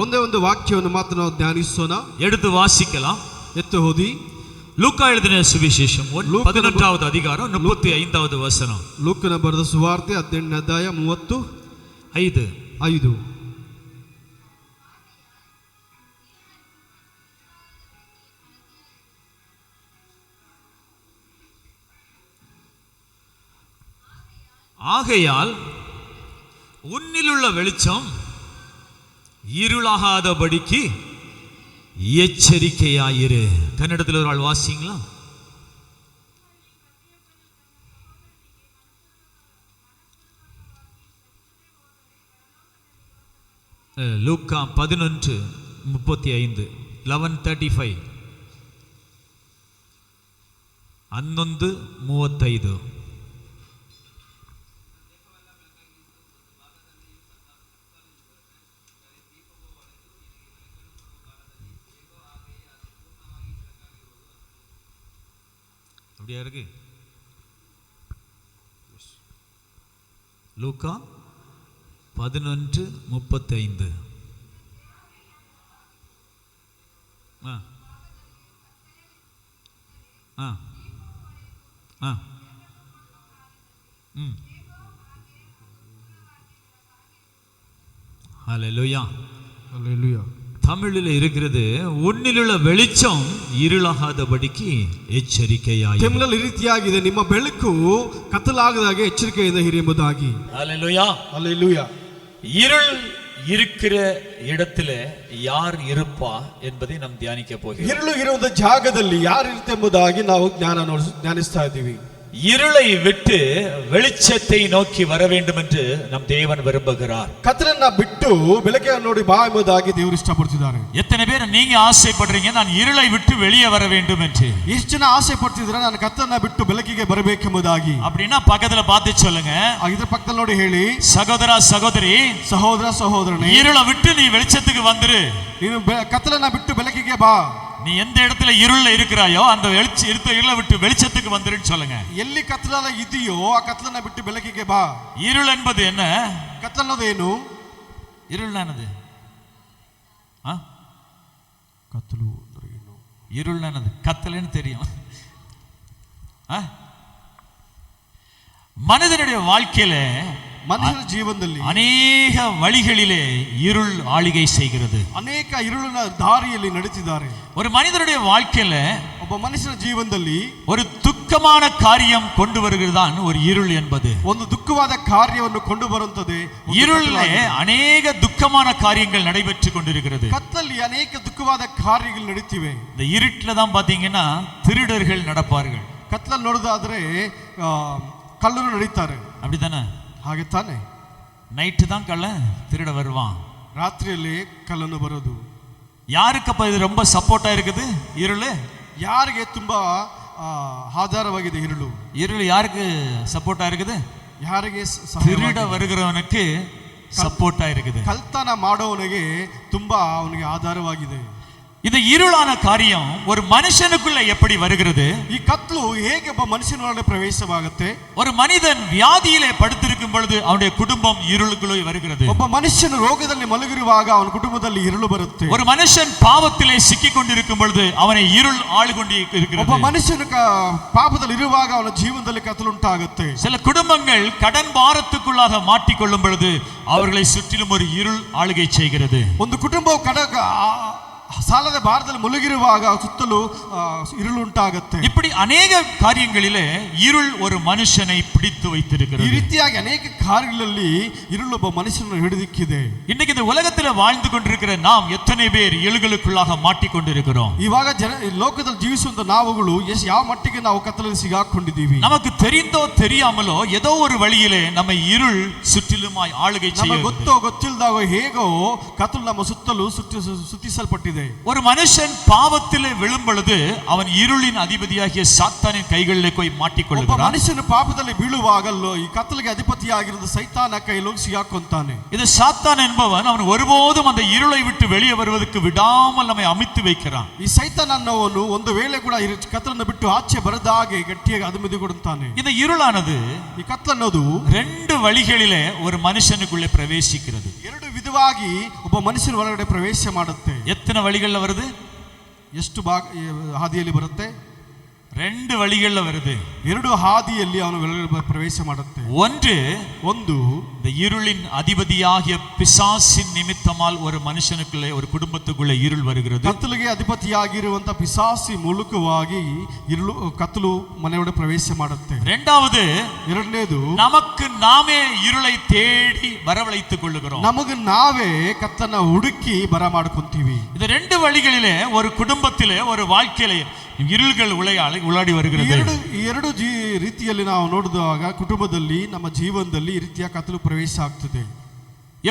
ಒಂದೇ ಒಂದು ವಾಕ್ಯವನ್ನು ಮಾತ್ರ ನಾವು ಧ್ಯಾನಿಸೋಣ. எடுத்து வாசிக்கலாம். ಎತ್ತು ಓದಿ. லூக்கா எழுதின சுவிசேஷம் 11வது அதிகாரம் 35வது வசனம். ಲೂಕನ ಬರೆದ ಸುವಾರ್ತೆ 18ನೇ ಅಧ್ಯಾಯ 35. ஆகையால் உன்னிலுள்ள வெளிச்சம் இருளாகாதபடிக்கு எச்சரிக்கையாயிரு. கன்னடத்தில் ஒரு ஆள் வாசிங்களா? லூக்கா 11:35 11:35 11:35. அப்படியா இருக்கு? லூக்கா 11:35. ஹல்லேலூயா. ஹல்லேலூயா. தமிழில் இருக்கிறது உன்னிலுள்ள வெளிச்சம் இருளாகாதபடிக்கு ಎಚ್ಚರಿಕೆಯಾಗಿರು. ತಮಿಳಲ್ಲಿ ಈ ರೀತಿಯಾಗಿದೆ, ನಿಮ್ಮ ಬೆಳಕು ಕತ್ತಲಾಗದಾಗೆ ಎಚ್ಚರಿಕೆಯಿಂದ ಇರಿ ಎಂಬುದಾಗಿ. ஹல்லேலூயா. ஹல்லேலூயா. இருள் இருக்கிற இடத்துல யார் இருப்பா என்பதை நாம் தியானிக்க போகிறோம். இருಳು ಇರುವ ಜಾಗದಲ್ಲಿ ಯಾರು ಇರುತ್ತೆ ಎಂಬುದಾಗಿ ನಾವು ಧ್ಯಾನಿಸ್ತಾ ಇದ್ದೀವಿ. இருளை விட்டு வெளிச்சத்தை நோக்கி வர வேண்டும் என்று நம் தேவன் விரும்புகிறார். ಕತ್ತಲನ್ನ ಬಿಟ್ಟು ಬೆಳಕನ್ನು ನೋಡಿ ಬಾ ಎಂಬುದಾಗಿ ದೇವರು ಇಷ್ಟಪಡ್ತಿದ್ದಾರೆ. எத்தனை பேர் நீங்க ஆசைப்படுறீங்க நான் இருளை விட்டு வெளியே வர வேண்டும் என்று? ಎಷ್ಟು ಜನ ಆಸೆ ಪಡ್ತಿದ್ದೀರಾ ನಾನು ಕತ್ತಲನ್ನ ಬಿಟ್ಟು ಬೆಳಕಿಗೆ ಬರಬೇಕೆಂಬುದಾಗಿ? அப்படின்னா பக்கத்துல பார்த்து சொல்லுங்க. ಇದರ ಪಕ್ಕದಲ್ಲಿ ನೋಡಿ ಹೇಳಿ, சகோதரா சகோதரி, ಸಹೋದರ ಸಹೋದರನೇ, இருளை விட்டு நீ வெளிச்சத்துக்கு வந்துரு. ನೀನು ಕತ್ತಲನ್ನ ಬಿಟ್ಟು ಬೆಳಕಿಗೆ ಬಾ. நீ எந்த இடத்துல இருள்ல இருக்கிறாயோ அந்த இருளை விட்டு வெளிச்சத்துக்கு வந்துருன்னு சொல்லுங்க. ಎಲ್ಲಿ ಕತ್ತಲ ಇದೆಯೋ ಆ ಕತ್ತಲನ್ನ ಬಿಟ್ಟು ಬೆಳಕಿಗೆ ಬಾ. இருள் என்பது என்ன? ಕತ್ತಲ ಅನ್ನೋದು ಏನು? இருள் என்னது? ಕತ್ತಲು ಅಂದ್ರೆ ಏನು? இருள் என்னது? கத்தலைன்னு தெரியும். மனிதனுடைய வாழ்க்கையில ಮನುಷ್ಯನ ಜೀವನದಲ್ಲಿ ಅನೇಕ வழிகளிலே இருள் ஆளுகை செய்கிறது. ಅನೇಕ ಇರುಳಿನ ದಾರಿಯಲ್ಲಿ ನಡೆತಿದ್ದಾರೆ. ஒரு மனிதனுடைய வாழ்க்கையில ಒಬ್ಬ ಮನುಷ್ಯನ ಜೀವನದಲ್ಲಿ ஒரு துக்கமான காரியம் கொண்டு வருகிறதுதான் ஒரு இருள் என்பது. ಒಂದು ದುಃಖವಾದ ಕಾರ್ಯವನ್ನು ಕೊಂಡು ಬರುತ್ತದೆ. இருளிலே ಅನೇಕ துக்கமான காரியங்கள் நடைபெற்று கொண்டிருக்கிறது. ಕತ್ತಲಲ್ಲಿ ಅನೇಕ ದುಃಖವಾದ ಕಾರ್ಯಗಳು ನಡೀತಿವೆ. இந்த இருட்டில தான் பாத்தீங்கன்னா திருடர்கள் நடப்பார்கள். ಕತ್ತಲಲ್ಲಿ ನೋಡೋದಾದ್ರೆ ಕಳ್ಳರು ನಡೀತಾರೆ. அப்படிதானே? ಹಾಗೆ ತಾನೆ. நைட்டு தான் கள்ளன் திருட வருவான். ರಾತ್ರಿಯಲ್ಲಿ ಕಳ್ಳನು ಬರೋದು. யாருக்கப்ப இது ரொம்ப சப்போர்ட்டா இருக்குது இருளு? ಯಾರಿಗೆ ತುಂಬಾ ಆಧಾರವಾಗಿದೆ இருಳು? இருள் யாருக்கு சப்போர்ட்டா இருக்குது? ಯಾರಿಗೆ? திருட வருகிறவனுக்கு சப்போர்ட்டா இருக்குது. ಕಳ್ತನ ಮಾಡೋವನಿಗೆ ತುಂಬಾ ಅವನಿಗೆ ಆಧಾರವಾಗಿದೆ. இந்த இருளான காரியம் ஒரு மனுஷனுக்குள்ள எப்படி வருகிறது? ಈ ಕತ್ತಲು ಹೇಗೆ ಒಬ್ಬ ಮನುಷ್ಯನೊಳಗೆ ಪ್ರವೇಶವಾಗುತ್ತೆ? ஒரு மனிதன் வியாதியிலே படுத்திருக்கும் பொழுது அவனுடைய குடும்பம் இருளுக்குள்ளே வருகிறது. ಒಬ್ಬ ಮನುಷ್ಯನು ರೋಗದಲ್ಲಿ ಮಲಗಿರುವಾಗ ಅವನ ಕುಟುಂಬದಲ್ಲಿ இருಳು ಬರುತ್ತೆ. ஒரு மனுஷன் பாவத்திலே சிக்கிக் கொண்டிருக்கும் பொழுது அவனை இருள் ஆளுகொண்டு இருக்கிறது. ಒಬ್ಬ ಮನುಷ್ಯನು ಪಾಪದಲ್ಲಿ ಇರುವಾಗ ಅವನ ಜೀವನದಲ್ಲಿ ಕತ್ತಲು ಉಂಟಾಗುತ್ತೆ. சில குடும்பங்கள் கடன் பாரத்துக்குள்ளாக மாட்டிக்கொள்ளும் பொழுது அவர்களை சுற்றிலும் ஒரு இருள் ஆளுகை செய்கிறது. ಒಂದು ಕುಟುಂಬವು ಸಾಲದ ಭಾರದಲ್ಲಿ ಮುಳುಗಿರುವಾಗ ಸುತ್ತಲೂ இருಳು ಉಂಟಾಗುತ್ತೆ. இப்படி அநேக காரியங்களிலே இருள் ஒரு மனுஷனை பிடித்து வைத்திருக்கிறது. ಈ ರೀತಿಯಾಗಿ ಅನೇಕ ಕಾರ್ಯಗಳಲ್ಲಿ இருಳು ಒಬ್ಬ ಮನುಷ್ಯನನ್ನು ಹಿಡಿದಿಕ್ಕಿದೆ. இன்னைக்கு இந்த உலகத்தில் வாழ்ந்து கொண்டிருக்கிற நாம் எத்தனை பேர் இருளுக்குள்ளாக மாட்டிக்கொண்டிருக்கிறோம்? ಇವಾಗ ಲೋಕದಲ್ಲಿ ಜೀವಿಸುವಂತ ನಾವುಗಳು ಯಾವ ಮಟ್ಟಿಗೆ ನಾವು ಕತ್ತಲಲ್ಲಿ ಸಿಗಾಕೊಂಡಿದ್ದೀವಿ? நமக்கு தெரிந்தோ தெரியாமலோ ஏதோ ஒரு வழியிலே நம்ம இருள் சுற்றிலுமாய் ஆளுகை செய்கிறது. ನಮಗೆ ಗೊತ್ತೋ ಗೊತ್ತಿಲ್ಲದಾಗೋ ಹೇಗೋ ಕತ್ತಲು ನಮ್ಮ ಸುತ್ತಲೂ ಸುತ್ತಿಸಲ್ಪಟ್ಟಿದೆ. ஒரு மனுஷன் பாவத்திலே விழும் பொழுது அவன் இருளின் அதிபதியாகிய சாத்தானின் கைகளிலே போய் மாட்டிக்கொள்கிறான். ಮನುಷ್ಯನು ಪಾಪದಲ್ಲಿ ಬೀಳುವಾಗ ಈ ಕತ್ತಲಿಗೆ ಅಧಿಪತಿಯಾಗಿರುವ ಸೈತಾನ ಕೈಯಲ್ಲಿ ಸಿಗಾಕೊಂತಾನೆ. இது சாத்தான் என்பவன் அவன் ஒருபோதும் அந்த இருளை விட்டு வெளியே வருவதற்கு விடாமல் நம்மை அமித்து வைக்கிறான். ಈ ಸೈತಾನ ಅನ್ನೋವನು ಒಂದು ವೇಳೆ ಕೂಡ ಕತ್ತಲನ್ನು ಬಿಟ್ಟು ಆಚೆ ಬರದಾಗೆ ಗಟ್ಟಿಯಾಗಿ ಅದುಮಿದಿ ಕೊಡುತ್ತಾನೆ. இந்த இருளானது ಈ ಕತ್ತಲು ಅನ್ನೋದು ரெண்டு வழிகளிலே ஒரு மனுஷனுக்குள்ளே பிரவேசிக்கிறது. ಎರಡು ವಿಧ ವಿಧವಾಗಿ ಒಬ್ಬ ಮನುಷ್ಯನ ಒಳಗಡೆ ಪ್ರವೇಶ ಮಾಡುತ್ತೆ. எத்தனை வழிகள்ல வருது? ಎಷ್ಟು ಹಾದಿಯಲ್ಲಿ ಬರುತ್ತೆ? 2 வழிகள்ல வருது. 2 ಹಾದಿಯಲ್ಲಿ ಅವನು ಒಳಗಡೆ ಪ್ರವೇಶ ಮಾಡುತ್ತೆ. ಒಂದು இந்த இருளின் அதிபதியாகிய பிசாசின் நிமித்தமால் ஒரு மனுஷனுக்குள்ளே ஒரு குடும்பத்துக்குள்ளே இருள் வருகிறது. ಕತ್ತಲಿಗೆ ಅಧಿಪತಿಯಾಗಿರುವಂತ ಪಿಸಾಸಿ ಮೂಲಕವಾಗಿ இருಳು ಕತ್ತಲು ಮನೆಯೊಳಗೆ ಪ್ರವೇಶ ಮಾಡುತ್ತೆ. ಎರಡನೇದು நமக்கு நாமே இருளை தேடி வரவழைத்துக் கொள்ளுகிறோம். ನಮಗೆ ನಾವೇ ಕತ್ತನ ಹುಡುಕಿ ಬರ ಮಾಡ್ಕೊಂತೀವಿ. இந்த 2 வழிகளிலே ஒரு குடும்பத்திலே ஒரு வாழ்க்கையிலே இருள்கள் ಉಳಾಡಿ வருகிறது. ಎರಡು ರೀತಿಯಲ್ಲಿ ನಾವು ನೋಡಿದಾಗ ಕುಟುಂಬದಲ್ಲಿ ನಮ್ಮ ಜೀವನದಲ್ಲಿ ಈ ರೀತಿಯ ಕತ್ತಲು ಪ್ರವೇಶ ಆಗ್ತದೆ.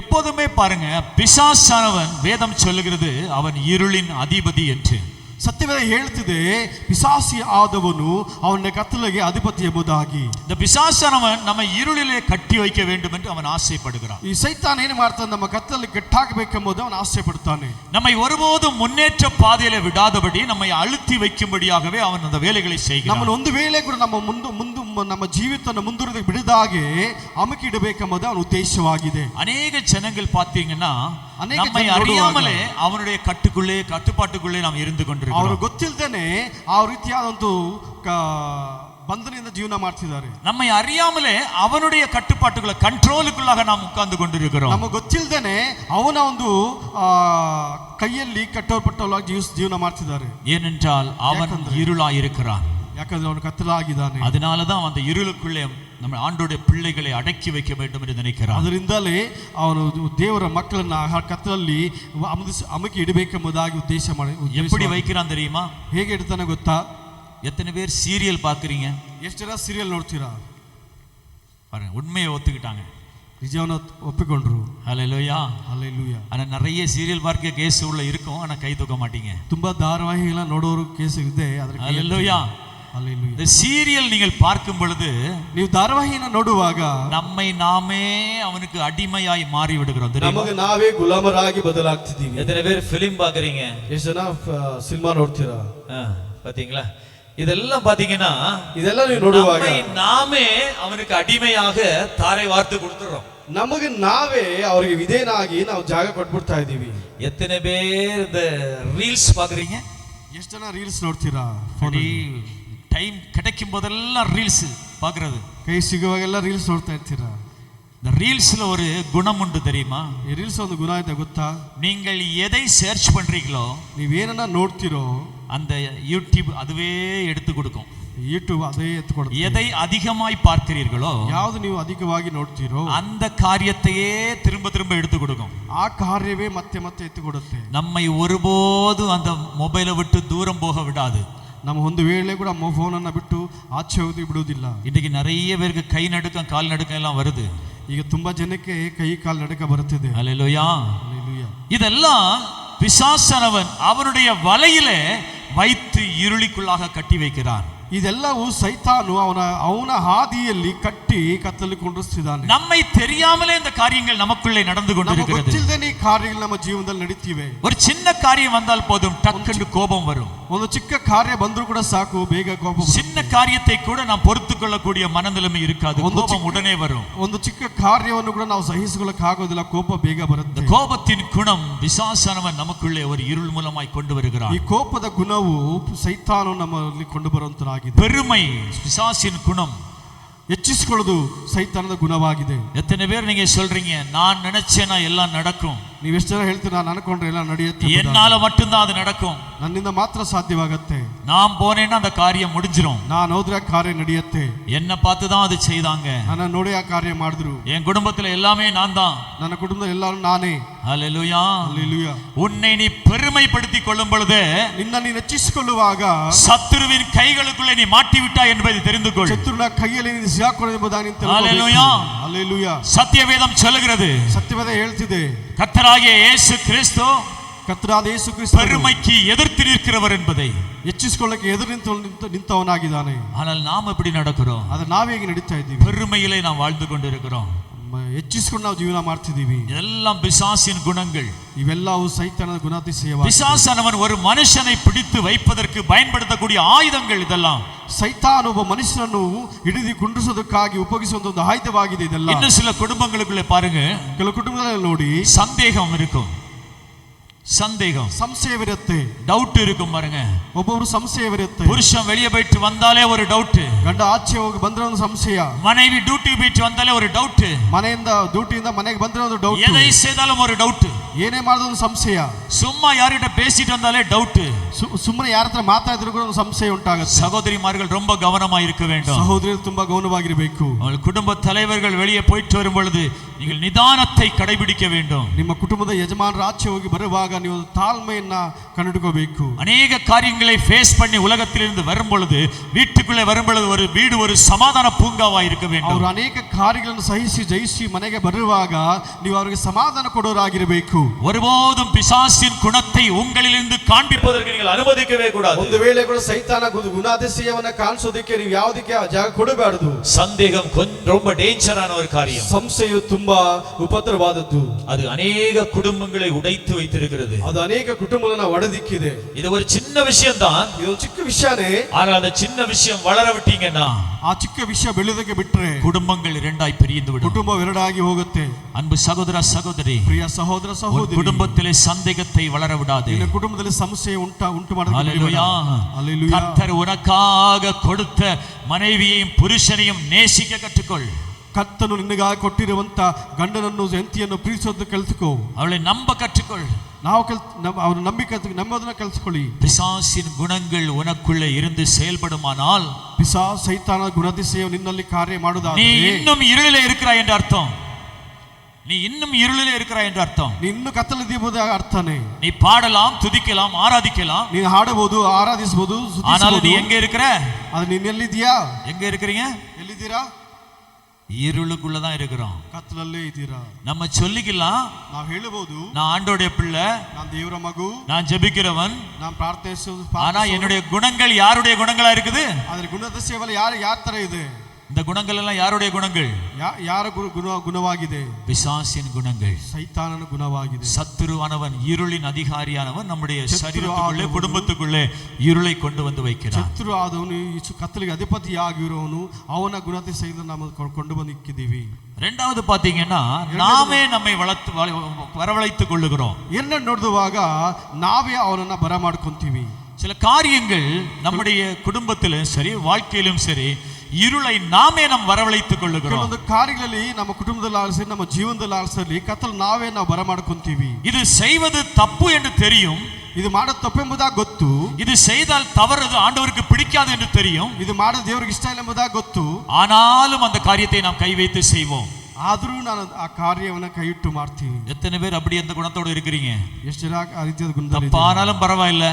எப்போதுமே பாருங்க, பிசாசானவன் வேதம் சொல்லுகிறது அவன் இருளின் அதிபதி என்று. ಸತ್ಯವೇದ ಹೇಳ್ತಿದೆ ಪಿಸಾಸಿ ಆದವನು ಅವನ ಕತ್ತಲಿಗೆ ಅಧಿಪತಿ ಎಂಬುದಾಗಿ. இந்த பிசாசானவன் நம்ம இருளிலே கட்டி வைக்க வேண்டும் என்று அவன் ஆசைப்படுகிறான். ಈ ಸೈತಾನ್ ಏನು ಮಾಡ್ತಾನೆ? ನಮ್ಮ ಕತ್ತಲಲ್ಲಿ ಕಟ್ಟಾಗಬೇಕೆಂಬುದು ಅವನು ಆಸೆ ಪಡ್ತಾನೆ. நம்மை ஒருபோதும் முன்னேற்ற பாதையிலே விடாதபடி நம்மை அழுத்தி வைக்கும்படியாகவே அவன் அந்த வேலைகளை செய்கிறான். ನಮ್ಮನ್ನು ಒಂದು ವೇಳೆ ಕೂಡ ನಮ್ಮ ಜೀವಿತವನ್ನು ಮುಂದುವರೆದು ಬಿಡದಾಗೆ ಅಮಕಿ ಇಡಬೇಕೆಂಬುದು ಅವನ ಉದ್ದೇಶವಾಗಿದೆ. ಅನೇಕ ಜನங்கள் பார்த்தீங்கன்னா நம்மை அறியாமலே அவனுடைய கட்டுப்பாட்டுக்குள்ளே நாம் இருந்து கொண்டிருக்கிறோம். ಅವರು ಗೊತ್ತಿಲ್ಲದೇನೆ ಆ ರೀತಿಯಾದಂತೂ ಬಂಧನದಿಂದ ಜೀವನ ಮಾಡ್ತಿದ್ದಾರೆ. நம்மை அறியாமலே அவனுடைய கட்டுப்பாட்டுக்குள்ள ಕಂಟ್ರೋಲ್க்குள்ளாக நாம் உட்கார்ந்து கொண்டிருக்கிறோம். ನಮಗೆ ಗೊತ್ತಿಲ್ಲದೇನೆ ಅವನ ಒಂದು ಕೈಯಲ್ಲಿ ಕಟ್ಟಲ್ಪಟ್ಟವರಾಗಿ ಜೀವನ ಮಾಡ್ತಿದ್ದಾರೆ. ஏனென்றால் அவன் இருளாய் இருக்கிறான். ಯಾಕಂದ್ರೆ ಅವನು ಕತ್ತಲಾಗಿದ್ದಾನೆ. அதனாலதான் அந்த இருளுக்குள்ளே நம்ம ஆண்டோடைய பிள்ளைகளை அடக்கி வைக்க வேண்டும் என்று நினைக்கிறான். ಅದರಿಂದಲೇ ಅವನು ದೇವರ ಮಕ್ಕಳನ್ನ ಕತ್ತಲಲ್ಲಿ ಅಮಕಿ ಇಡಬೇಕೆಂಬುದಾಗಿ ಉದ್ದೇಶ ಮಾಡಿ. எப்படி வைக்கிறான் தெரியுமா? ಹೇಗೆ ಇಡ್ತಾನೆ ಗೊತ್ತಾ? எத்தனை பேர் சீரியல் பாக்குறீங்க? ಎಷ್ಟು ಜನ ಸೀರಿಯಲ್ ನೋಡ್ತೀರಾ? பாருங்க, உண்மையை ஒத்துக்கிட்டாங்க, ನಿಜವನ್ನ ಒಪ್ಪಿಕೊಂಡ್ರು. ஹல்லேலூயா, ஹல்லேலூயா. ஆனா நிறைய சீரியல் பார்க்க கேஸ் உள்ள இருக்கும், ஆனா கை தூக்க மாட்டீங்க. ತುಂಬಾ ಧಾರಾವಾಹಿಗಳ ನೋಡೋರು ಕೇಸ್ ಇದೆ, ಅದರ ஹல்லேலூயா. ஹல்லேலூயா. இந்த சீரியல் நீங்கள் பார்க்கும் பொழுது ನೀವು ಧಾರಾವಾಹಿಯನ್ನು ನೋಡುವಾಗ நம்மை நாமே அவனுக்கு அடிமையாய் மாறி விடுகிறோம். ನಮಗೆ ನಾವೇ ಗುಲಾಮರಾಗಿ ಬದಲಾಗ್ತಿದ್ದೀವಿ. எத்தனை பேர் ஃபிலிம் பாக்குறீங்க? ಎಷ್ಟು ಜನ ಸಿನಿಮಾ ನೋಡ್ತೀರಾ? பாத்தீங்களா? இதெல்லாம் பாத்தீங்கன்னா ಇದೆಲ್ಲ ನೀವು ನೋಡುವಾಗ நாமே அவனுக்கு அடிமையாக தாரை வார்த்து கொடுத்துறோம். ನಮಗೆ ನಾವೇ ಅವರಿಗೆ ವಿಧೇಯನಾಗಿ ನಾವು ಜಾಗ ಕೊಟ್ಬಿಡ್ತಾ ಇದ್ದೀವಿ. எத்தனை பேர் இந்த ரீல்ஸ் பாக்குறீங்க? ಎಷ್ಟು ಜನ ರೀಲ್ಸ್ ನೋಡ್ತೀರಾ? டைம் கிடைக்கும் போதெல்லாம் ரீல்ஸ் பாக்குறது, ಕೈ ಸಿಗುವಾಗೆಲ್ಲ ರೀಲ್ಸ್ ನೋಡ್ತಾ ಇರ್ತೀರಾ? இந்த ரீல்ஸ்ல ஒரு குணம் உண்டு தெரியுமா? ಈ ರೀಲ್ಸ್ ಒಂದು ಗುಣ ಇದೆ ಗೊತ್ತಾ? நீங்கள் எதை சர்ச் பண்றீங்களோ ನೀವೇನನ್ನ ನೋಡ್ತಿರೋ அந்த யூடியூப் அதுவே எடுத்து கொடுக்கும். ಯೂಟ್ಯೂಬ್ ಅದೇ ಎತ್ತು ಕೊಡುತ್ತೆ. எதை அதிகமாய் பார்க்கிறீர்களோ, ಯಾವುದು ನೀವು ಅಧಿಕವಾಗಿ ನೋಡ್ತೀರೋ அந்த காரியத்தையே திரும்ப திரும்ப எடுத்து கொடுக்கும். ಆ ಕಾರ್ಯವೇ ಮತ್ತೆ ಮತ್ತೆ ಎತ್ತು ಕೊಡುತ್ತೆ. நம்மை ஒருபோதும் அந்த மொபைலை விட்டு தூரம் போக விடாது. ನಮ್ಮ ಒಂದು ವೇಳೆ ಕೂಡ ಫೋನನ್ನು ಬಿಟ್ಟು ಆಚೆ ಹೋಗಿ ಬಿಡುವುದಿಲ್ಲ. இன்னைக்கு நிறைய பேருக்கு கை நடுக்கம் கால் நடுக்கம் எல்லாம் வருது. ಈಗ ತುಂಬಾ ಜನಕ್ಕೆ ಕೈ ಕಾಲು ನಡುಕ ಬರುತ್ತಿದೆ. ஹல்லேலூயா. ஹல்லேலூயா. இதெல்லாம் பிசாசானவன் அவனுடைய வலையிலே வைத்து இருளிக்குள்ளாக கட்டி வைக்கிறான். ಇದೆಲ್ಲವೂ ಸೈತಾನು ಅವನ ಹಾದಿಯಲ್ಲಿ ಕಟ್ಟಿ ಕತ್ತಲು ಕೊಂಡಿಸ್ತಿದ್ದಾನೆ. நம்மை தெரியாமலே இந்த காரியங்கள் நமக்குள்ளே நடந்து கொண்டிருக்கிறது. ಗೊತ್ತಿಲ್ಲದೆ ಈ ಕಾರ್ಯಗಳು ನಮ್ಮ ಜೀವನದಲ್ಲಿ ನಡೀತಿವೆ. ஒரு சின்ன காரியம் வந்தால் போதும் டக்குன்னு கோபம் வரும். ಒಂದು ಚಿಕ್ಕ ಕಾರ್ಯ ಬಂದರೂ ಕೂಡ ಸಾಕು, ಬೇಗ ಕೋಪ ಬರುತ್ತೆ. சின்ன காரியத்தை கூட நாம் பொறுத்துக் கொள்ளக்கூடிய மனநிலைமை இருக்காது, கோபம் உடனே வரும். ಒಂದು ಚಿಕ್ಕ ಕಾರ್ಯವನ್ನು ಕೂಡ ನಾವು ಸಹಿಸಿಕೊಳ್ಳಕ್ಕೆ ಆಗೋದಿಲ್ಲ, ಕೋಪ ಬೇಗ ಬರುತ್ತೆ. கோபத்தின் குணம் பிசாசானவன் நமக்குள்ளே ஒரு இருள் மூலமாய் கொண்டு வருகிறான். ಈ ಕೋಪದ ಗುಣವು ಸೈತಾನು ನಮ್ಮಲ್ಲಿ ಕೊಂಡು ಬರುವಂತರಾಗಿದೆ. பெருமை பிசாசின் குணம். ಹೆಚ್ಚಿಸಿಕೊಳ್ಳೋದು ಸೈತಾನದ ಗುಣವಾಗಿದೆ. எத்தனை பேர் நீங்க சொல்றீங்க, நான் நினைச்சேனா எல்லாம் நடக்கும்? ನೀವು ಎಷ್ಟು ಜನ ಹೇಳ್ತೀರಾ, ನಾನು ಅನ್ಕೊಂಡ್ರೆ ಎಲ್ಲ ನಡೆಯುತ್ತೆ, என்னால மட்டும்தான் அது நடக்கும், ನನ್ನಿಂದ ಮಾತ್ರ ಸಾಧ್ಯವಾಗುತ್ತೆ, நான் போனேன்னா அந்த காரியம் முடிஞ்சிரும், ನಾನು ಹೋದ್ರೆ ಆ ಕಾರ್ಯ ನಡೆಯುತ್ತೆ, என்ன பார்த்து தான் அது செய்தாங்க, ನನ್ನ ನೋಡಿ ಆ ಕಾರ್ಯ ಮಾಡಿದ್ರು, என் குடும்பத்துல எல்லாமே நான் தான், ನನ್ನ ಕುಟುಂಬದಲ್ಲಿ ಎಲ್ಲರೂ ನಾನೇ. ஹல்லேலூயா. ஹல்லேலூயா. உன்னை நீ பெருமைப்படுத்திக் கொள்ளும் பொழுது ನಿನ್ನ ನೀನು ಹೆಚ್ಚಿಸಿಕೊಳ್ಳುವಾಗ சத்துருவின் கைகளுக்குள்ளே நீ மாட்டி விட்டாய் என்பதை தெரிந்து கொள். ಶತ್ರುವಿನ ಕೈಯಲ್ಲಿ ನೀನು ಸಿಕ್ಕಿಕೊಳ್ಳುವುದು ಎಂಬುದಾಗಿ ತಿಳಿದುಕೋ. ஹல்லேலூயா. ஹல்லேலூயா. சத்தியவேதம் சொல்லுகிறது, ಸತ್ಯವೇದ ಹೇಳ್ತಿದೆ, கர்த்தராகிய இயேசு கிறிஸ்து ಕರ್ತನಾದ ಯೇಸು ಕ್ರಿಸ್ತ பெருமைக்கு எதிர்த்து நிற்கிறவர் என்பதை, ಹೆಚ್ಚಿಸಿಕೊಳ್ಳಕ್ಕೆ ಎದುರು ನಿಂತವನಾಗಿದ್ದಾನೆ. ஆனால் நாம் எப்படி நடக்கிறோம்? ಅದು ನಾವೇಗೆ ನಡೀತಾ ಇದ್ದೀವಿ? பெருமையிலே நாம் வாழ்ந்து கொண்டிருக்கிறோம். ಹೆಚ್ಚಿಸಿಕೊಂಡು ನಾವು ಜೀವನ ಮಾಡ್ತಿದ್ದೀವಿ. இதெல்லாம் பிசாசின் குணங்கள். ಇವೆಲ್ಲವೂ ಸೈತಾನನ ಗುಣಾತಿಶಯವಾಗಿದೆ. பிசாசானவன் ஒரு மனுஷனை பிடித்து வைப்பதற்கு பயன்படுத்தக்கூடிய ஆயுதங்கள் இதெல்லாம். ಸೈತಾನ ಒಬ್ಬ ಮನುಷ್ಯನನ್ನು ಹಿಡಿದು ಕುಂಡಿಸೋದಕ್ಕಾಗಿ ಉಪಯೋಗಿಸುವ ಒಂದು ಆಯುಧವಾಗಿದೆ ಇದೆಲ್ಲ. இன்னும் சில குடும்பங்களுக்குள்ள பாருங்க, ಕೆಲವು ಕುಟುಂಬಗಳಲ್ಲಿ ನೋಡಿ சந்தேகம் இருக்கும். சந்தேகம், ಸಂಶಯವಿರುತ್ತೆ, டவுட் இருக்கும் பாருங்க. ಒಬ್ಬೊಬ್ರು ಸಂಶಯವಿರುತ್ತೆ. புருஷன் வெளியே போயிட்டு வந்தாலே ஒரு டவுட், ಗಂಡ ಆಚೆ ಹೋಗಿ ಬಂದ್ರೆ ಒಂದು ಸಂಶಯ, மனைவி டியூட்டி போயிட்டு வந்தாலே ஒரு டவுட், ಮನೆಯಿಂದ ಡ್ಯೂಟಿಯಿಂದ ಮನೆಗೆ ಬಂದ್ರೆ ಒಂದು ಡೌಟ್, எதை செய்தாலும் ஒரு டவுட், ಏನೇ ಮಾಡಿದ್ರು ಒಂದು ಸಂಶಯ, சும்மா யார்கிட்ட பேசிட்டு வந்தாலே டவுட், ಸುಮ್ಮನೆ ಯಾರ ಹತ್ರ ಮಾತಾಡಿದ್ರು ಕೂಡ ಒಂದು ಸಂಶಯ ಉಂಟಾಗುತ್ತೆ. சகோதரிமார்கள் ரொம்ப கவனமா இருக்க வேண்டும். ಸಹೋದರಿಯರು ತುಂಬಾ ಗೌನವಾಗಿರಬೇಕು. உங்கள் குடும்ப தலைவர்கள் வெளியே போயிட்டு வரும் பொழுது நீங்கள் நிதானத்தை கடைபிடிக்க வேண்டும். ನಿಮ್ಮ ಕುಟುಂಬದ ಯಜಮಾನರು ಆಚೆ ಹೋಗಿ ಬರುವಾಗ ನೀವು ತಾಳ್ಮೆಯನ್ನ ಕಂಡುಹಿಡಿಯಬೇಕು. அநேக காரியங்களை ஃபேஸ் பண்ணி உலகத்திலிருந்து வரும் பொழுது, வீட்டுக்குள்ளே வரும் பொழுது ஒரு வீடு ஒரு சமாதான பூங்காவா இருக்க வேண்டும். ಅವರು ಅನೇಕ ಕಾರ್ಯಗಳನ್ನು ಸಹಿಸಿ ಜಯಿಸಿ ಮನೆಗೆ ಬರುವಾಗ ನೀವು ಅವರಿಗೆ ಸಮಾಧಾನ ಕೊಡೋರಾಗಿರಬೇಕು. ஒருபோதும் பிசாசின் குணத்தை உங்களிலிருந்து காண்பிப்பதற்கு நீங்கள் ಅನುಮತಿಸவே கூடாது. ಒಂದು ವೇಳೆ ಕೂಡ ಸೈತಾನ ಗುಣಾತಿಶಯವನ್ನ ಕಾಣಿಸೋದಕ್ಕೆ ನೀವು ಯಾವುದಕ್ಕೆ ಜಾಗ ಕೊಡಬಾರದು. சந்தேகம் ரொம்ப டேஞ்சரான ஒரு காரியம். ಸಂಶಯ ತುಂಬಾ ಉಪದ್ರವಾದದ್ದು. அது அநேக குடும்பங்களை உடைத்து வைத்திருக்கிறது. ಅದು ಅನೇಕ ಕುಟುಂಬಗಳನ್ನ ಒಡೆದಿಕ್ಕಿದೆ. இது ஒரு சின்ன விஷயம் தான், ಇದು ಚಿಕ್ಕ ವಿಷಯನೇ. ஆனால் அந்த சின்ன விஷயம் வளர விட்டீங்கன்னா, ಆ ಚಿಕ್ಕ ವಿಷಯ ಬೆಳೆದಕ್ಕೆ ಬಿಟ್ರೆ குடும்பங்கள் இரண்டாய் பிரிந்து விடும். ಕುಟುಂಬ ಎರಡಾಗಿ ಹೋಗುತ್ತೆ. அன்பு சகோதர சகோதரி, ಪ್ರಿಯ ಸಹೋದರ ಸಹೋದರಿ, குடும்பத்திலே சந்தேகத்தை வளர விடாதே. ನಿನ್ನ ಕುಟುಂಬದಲ್ಲಿ ಸಂಶಯ ಉಂಟು ಮಾಡಬೇಕು. ஹல்லேலூயா. கர்த்தர் உனக்காக கொடுத்த மனைவியையும் புருஷனையும் நேசிக்க கற்றுக்கொள். ಕರ್ತನು ನಿನಗಾಗಿ ಕೊಟ್ಟಿರುವಂತ ಗಂಡನನ್ನು ಹೆಂಡತಿಯನ್ನು ಪ್ರೀತಿಸೋದು ಕಲಿತುಕೋ. அவளை நம்ப கற்றுக்கொள். ನಾವು ಅವರ ನಂಬೋದನ್ನ ಕಲಿಸ್ಕೊಳ್ಳಿ. பிசாசின் குணங்கள் உனக்குள்ளே இருந்து செயல்படுமானால், ಸೈತಾನ ಗುಣಾತಿಶಯವು ನಿನ್ನಲ್ಲಿ ಕಾರ್ಯ நீ ಮಾಡುವುದಾದರೆ இன்னும் இருளிலே இருக்கிறாய் என்று அர்த்தம். நீ இன்னும் இருளிலே இருக்கிறாய் என்று அர்த்தம். ನೀ ಇನ್ನು ಕತ್ತಲಿದ್ದೀಬಹುದು ಅರ್ಥನೇ. நீ பாடலாம், துதிக்கலாம், ஆராதிக்கலாம், ನೀನು ಹಾಡಬಹುದು, ಆರಾಧಿಸಬಹುದು, ஆனால் நீ எங்க இருக்கிற? ಅದು ನೀನು ಎಲ್ಲಿದ್ದೀಯಾ? எங்க இருக்கிறீங்க? ಎಲ್ಲಿದ್ದೀರಾ? இருளுக்குள்ளதான் இருக்கிறோம். ಕತ್ತಲಲ್ಲೇ ಇದ್ದೀರಾ. நம்ம சொல்லிக்கலாம், ನಾವು ಹೇಳಬಹುದು, நான் ஆண்டோடைய பிள்ளை, நான் ದೇವರ ಮಗು, நான் ஜெபிக்கிறவன், நான் ಪ್ರಾರ್ಥಿಸೋದು. ஆனா என்னுடைய குணங்கள் யாருடைய குணங்களா இருக்குது? ಆದ್ರೆ ಗುಣಾತಿಶಯದಲ್ಲಿ ಯಾರ ತರ ಇದೆ? இந்த குணங்கள் எல்லாம் யாருடைய குணங்கள்? ಯಾರ ಗುಣವಾಗಿದೆ? பிசாசின் குணங்கள். ಸೈತಾನನ ಗುಣವಾಗಿದೆ. சத்துருவானவன், இருளின் அதிகாரியானவன் நம்முடைய சரீரத்துக்குள்ளே, குடும்பத்துக்குள்ளே இருளை கொண்டு வந்து வைக்கிறான். ಶತ್ರು ಆದವನು ಈ ಕತ್ತಲಿಗೆ ಅಧಿಪತಿಯಾಗಿರುವವನು, ಅವನ ಗುಣಾತಿಶಯದಿಂದ ನಾವು ಕೊಂಡು ಬಂದಿದ್ದೀವಿ. ரெண்டாவது பாத்தீங்கன்னா, நாமே நம்மை வரவழைத்துக் கொள்ளுகிறோம். என்ன ನೋಡುವಾಗ ನಾವೇ ಅವನನ್ನ ಬರ ಮಾಡ್ಕೊಂತೀವಿ. சில காரியங்கள் நம்முடைய குடும்பத்திலும் சரி, வாழ்க்கையிலும் சரி, இருளை நாமே நாம் வரவழைத்துக் கொள்ளுகிறோம். ಕೆಲವೊಂದು ಕಾರ್ಯಗಳಲ್ಲಿ ನಮ್ಮ ಕುಟುಂಬದಲ್ಲಿ ಆಲಿಸಿ, ನಮ್ಮ ಜೀವನದಲ್ಲಿ ಆಲಿಸಲಿ, ಕತ್ತಲು ನಾವೇ ನಾವು ಬರ ಮಾಡ್ಕೊಂತೀವಿ. இது செய்வது தப்பு என்று தெரியும், ಇದು ಮಾಡೋದು ತಪ್ಪೆಂಬುದಾಗಿ ಗೊತ್ತು. இது செய்தால் தவறு, ஆண்டவருக்கு பிடிக்காது என்று தெரியும். ಇದು ಮಾಡೋದು ದೇವರಿಗೆ ಇಷ್ಟ ಇಲ್ಲ ಎಂಬುದಾಗಿ ಗೊತ್ತು. ஆனாலும் அந்த காரியத்தை நாம் கை வைத்து செய்வோம். ಆದರೂ ನಾನು ಆ ಕಾರ್ಯವನ್ನು ಕೈಯಿಟ್ಟು ಮಾಡ್ತೀನಿ. எத்தனை பேர் அப்படி அந்த குணத்தோடு இருக்கிறீங்க? ಎಷ್ಟು ಜನ ಆ ರೀತಿಯ ಗುಣದಲ್ಲಿ? தப்பானாலும் பரவாயில்ல,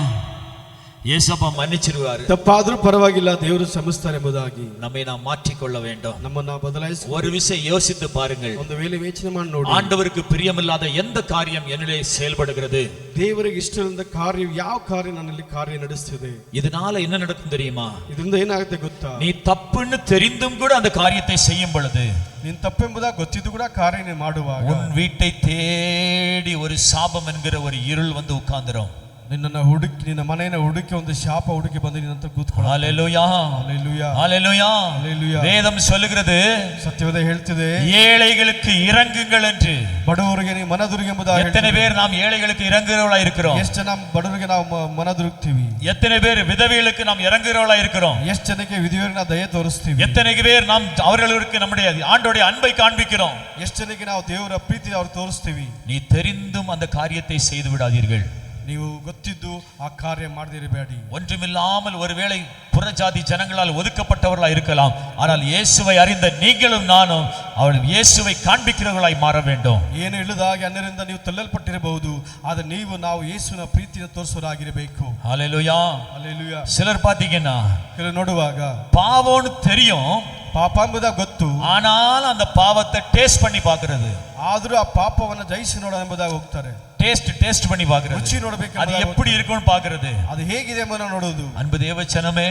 ஏசப்பா மன்னிச்சிருவாரு. ತಪ್ಪಾದ್ರೂ ಪರವಾಗಿಲ್ಲ, ದೇವರು ಕ್ಷಮಿಸ್ತಾರೆ ಎಂಬುದಾಗಿ நம்மை நாம் மாற்றிக்கொள்ள வேண்டும். ನಮ್ಮನ್ನ ಬದಲಾಯಿಸಿ ஒரு விஷயம் யோசித்து பாருங்கள். ಒಂದು ವೇಳೆ ಯೋಚನೆ ಮಾಡಿ ನೋಡಿ, ஆண்டவருக்கு பிரியமில்லாத எந்த காரியம் என்னிலே செயல்படுகிறது? ದೇವರಿಗೆ ಇಷ್ಟವಿಲ್ಲದ ಕಾರ್ಯ ಯಾವ ಕಾರ್ಯ ನನ್ನಲ್ಲಿ ಕಾರ್ಯ ನಡೆಸುತ್ತಿದೆ? இதனால என்ன நடக்கும் தெரியுமா? ಇದರಿಂದ ಏನಾಗುತ್ತೆ ಗೊತ್ತಾ? நீ தப்புன்னு தெரிந்தும் கூட அந்த காரியத்தை செய்யும் பொழுது, ನೀನು ತಪ್ಪೆಂಬುದಾಗಿ ಗೊತ್ತಿದ್ದು ಕೂಡ ಕಾರ್ಯ ಮಾಡುವಾಗ, உன் வீட்டை தேடி ஒரு சாபம் என்கிற ஒரு இருள் வந்து உட்கார்ந்துரும். ನಿನ್ನನ್ನು ಹುಡುಕಿ, ನಿನ್ನ ಮನೆಯನ್ನು ಹುಡುಕಿ ಒಂದು ಶಾಪ ಹುಡುಕಿ ಬಂದು ನಿನ್ನಂತ ಕೂತ್ಕೊಳ್ಳ. ஹல்லேலூயா, ஹல்லேலூயா, ஹல்லேலூயா. ஹல்லேலூயா. வேதம் சொல்லுகிறது, ಸತ್ಯವೇದ ಹೇಳ್ತಿದೆ, ஏழைகளுக்கு இரங்குங்கள் என்று. ಬಡವರಿಗೆ ನೀವು ಮನದುರುಗಿ ಎಂಬುದಾಗಿ. எத்தனை பேர் நாம் ஏழைகளுக்கு இறங்குகிறவளா இருக்கிறோம்? ಎಷ್ಟು ಜನ ಬಡವರಿಗೆ ನಾವು ಮನದುರುಗ್ತೀವಿ? எத்தனை பேர் விதவைகளுக்கு நாம் இறங்குகிறவளா இருக்கிறோம்? ಎಷ್ಟು ಜನಕ್ಕೆ ವಿಧವೆಯರಿಗೆ ನಾವು ದಯೆ ತೋರಿಸ್ತೀವಿ? எத்தனை பேர் நாம் அவர்களுக்கு நம்முடைய ஆண்டோடைய அன்பை காண்பிக்கிறோம்? ಎಷ್ಟು ಜನಕ್ಕೆ ನಾವು ದೇವರ ಪ್ರೀತಿ ಅವ್ರಿಗೆ ತೋರಿಸ್ತೀವಿ? நீ தெரிந்தும் அந்த காரியத்தை செய்து விடாதீர்கள். ನೀವು ಗೊತ್ತಿದ್ದು ಆ ಕಾರ್ಯ ಮಾಡದಿರಬೇಡಿ. ஒன்றுமில்லாமல் ஒருவேளை புறஜாதி ஜனங்களால் ஒதுக்கப்பட்டவர்களாய் இருக்கலாம், ஆனால் இயேசுவை அறிந்த நீங்களும் நானும் அவள் இயேசுவை காண்பிக்கிறவர்களாய் மாற வேண்டும். ಏನು ಇಲ್ಲದಾಗಿ ಅನ್ಯರಿಂದ ನೀವು ತಳ್ಳಲ್ಪಟ್ಟಿರಬಹುದು, ಆದರೆ ನಾವು ಯೇಸುವಿನ ಪ್ರೀತಿಯನ್ನು ತೋರಿಸೋರಾಗಿರಬೇಕು. ஹல்லேலூயா, ಹಲ್ಲೆಲೂಯಾ. சிலர் பாத்தீங்கன்னா, ಕೆಲವು ನೋಡುವಾಗ பாவம்னு தெரியும், ಪಾಪ ಎಂಬುದಾಗಿ ಗೊತ್ತು, ஆனால் அந்த பாவத்தை டேஸ்ட் பண்ணி பார்க்கிறது. ಆದರೂ ಆ ಪಾಪವನ್ನು ಜಯಿಸಿ ನೋಡೋಣ ಎಂಬುದಾಗಿ ಹೋಗ್ತಾರೆ. டேஸ்ட் பண்ணி பார்க்கிறது, ರುಚಿ ನೋಡಬೇಕು, அது எப்படி இருக்கும்னு பார்க்கிறது. ಅದು ಹೇಗಿದೆ ಎಂಬುದನ್ನು ನೋಡೋದು. அன்பு தேவஜனமே,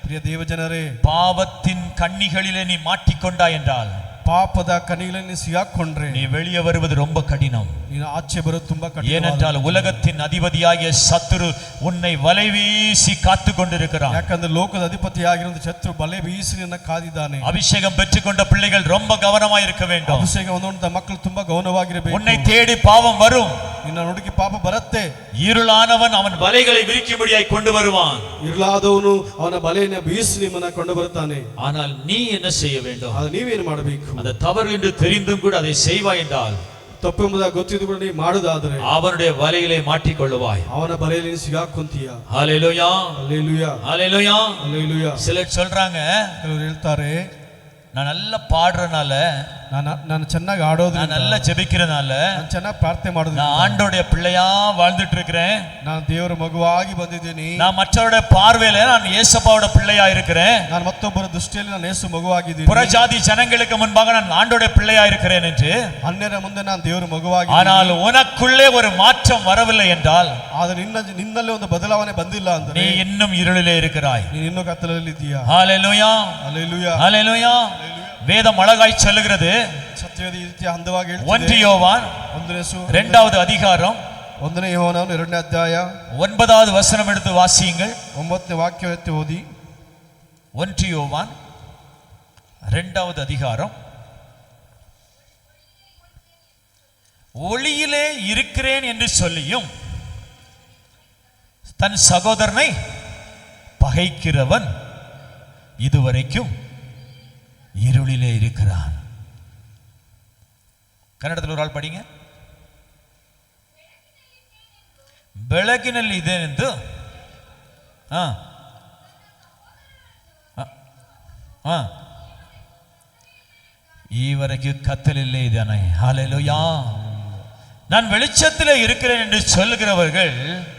ಪ್ರಿಯ ದೇವಜನರೇ, பாவத்தின் கண்ணிகளிலே நீ மாட்டிக்கொண்டாய் என்றால், ಪಾಪದ ಕಣಿಯಲ್ಲಿ ಸಿಗಾಕೊಂಡ್ರೆ நீ வெளியே வருவது ரொம்ப கடினம். ನೀನು ಆಚೆ ಬರೋದು ತುಂಬಾ ಕಠಿಣ. ஏனென்றால் உலகத்தின் அதிபதியாகிய சத்துரு உன்னை வலை வீசி காத்து கொண்டிருக்கிறான். ಯಾಕಂದ್ರೆ ಲೋಕದ ಅಧಿಪತಿಯಾಗಿರುವ ಶತ್ರು ಬಲೆ ಬೀಸಿ ನಿನ್ನ ಕಾದಿದ್ದಾನೆ. அபிஷேகம் பெற்றுக்கொண்ட பிள்ளைகள் ரொம்ப கவனமாய் இருக்க வேண்டும். ಅಭಿಷೇಕ ಹೊಂದಿದ ಮಕ್ಕಳು ತುಂಬಾ ಗೌರವವಾಗಿರಬೇಕು. உன்னை தேடி பாவம் வரும். ನಿನ್ನ ಹುಡುಗಿ ಪಾಪ ಬರುತ್ತೆ. இருளானவன் அவன் வலைகளை விரிக்கும்படியாய் கொண்டு வருவான். ಇರಲಾದವನು ಅವನ ಬಲೆಯನ್ನು ಬೀಸಿ ನಿಮ್ಮನ್ನ ಕೊಂಡು ಬರುತ್ತಾನೆ. ஆனால் நீ என்ன செய்ய வேண்டும்? ಅದು ನೀವೇನು ಮಾಡಬೇಕು? அது தவறு என்று தெரிந்தும் கூட அதை செய்வாய் என்றால், ತಪ್ಪೆಂಬುದಾಗಿ ಗೊತ್ತಿದ್ದು ಕೂಡ ನೀವು ಮಾಡುವುದಾದರೆ அவனுடைய வலையிலே மாட்டிக்கொள்ளுவாய். ಅವನ ಬಲೆಯಲ್ಲಿ ನೀನು ಸಿಗಾಕೊಂತೀಯ. ஹalleluya, ಹಲ್ಲೆಲೂಯಾ, ஹalleluya. ಹಲ್ಲೆಲೂಯಾ. சிலர் சொல்றாங்க, ಕೆಲವರು ಹೇಳ್ತಾರೆ, நான் நல்லா பாடுறனால, ನಾನು ಚೆನ್ನಾಗಿ ಆಡೋದು, நான் நல்லா ஜெபிக்கிறனால, ನಾನು ಚೆನ್ನಾಗಿ ಪ್ರಾರ್ಥನೆ ಮಾಡೋದು, நான் ஆண்டவருடைய பிள்ளையா வாழ்ந்துட்டு இருக்கிறேன், ನಾನು ದೇವರ ಮಗುವಾಗಿ ಬಂದಿದ್ದೀನಿ, நான் மற்றவருடைய பார்வையில நான் இயேசுப்பாவோட பிள்ளையா இருக்கிறேன், ನಾನು ಮತ್ತೊಬ್ಬರ ದೃಷ್ಟಿಯಲ್ಲಿ ನಾನು ಯೇಸು ಮಗುವಾಗಿದ್ದೀನಿ, புறஜாதி ஜனங்களுக்கு முன்பாக நான் ஆண்டவருடைய பிள்ளையா இருக்கிறேன் என்று, ಅನ್ಯರ ಮುಂದೆ ನಾನು ದೇವರ ಮಗುವಾಗಿ. ஆனால் உனக்குள்ளே ஒரு மாற்றம் வரவில்லை என்றால், ಆದರೆ ನಿನ್ನಲ್ಲಿ ಒಂದು ಬದಲಾವಣೆ ಬಂದಿಲ್ಲ ಅಂದ್ರೆ நீ இன்னும் இருளிலே இருக்கிறாய். ನೀನು ಇನ್ನೂ ಕತ್ತಲಲ್ಲಿ ಇದೀಯಾ. ஹalleluya, ಹಲ್ಲೆಲೂಯಾ, ஹalleluya. வேதம் அழகாய் சொல்லுகிறது. ಸತ್ಯವೇದ ಈ ರೀತಿ ಅಂದವಾಗಿ 1 ಹೇಳ್ತಿದೆ. யோவான் 2வது அதிகாரம் 1ನೇ ಯೋಹಾನ 2ನೇ ಅಧ್ಯಾಯ 9வது வசனம் எடுத்து வாசியுங்கள். 9ನೇ ವಾಕ್ಯ ಎತ್ತಿ ಓದಿ. 1 யோவான் 2வது அதிகாரம். ஒளியிலே இருக்கிறேன் என்று சொல்லியும் தன் சகோதரனை பகைக்கிறவன் இதுவரைக்கும் இருளிலே இருக்கிறான். ಕನ್ನಡದಲ್ಲಿ ஒரு ஆள் படிங்க. ಬೆಳಕಿನಲ್ಲಿ ಇದೇನೆಂದು ಈವರೆಗೆ ಕತ್ತಲಿಲ್ಲೇ ಇದ್ದಾನೆ. ஹalleluya. நான் வெளிச்சத்திலே இருக்கிறேன் என்று சொல்லுகிறவர்கள்,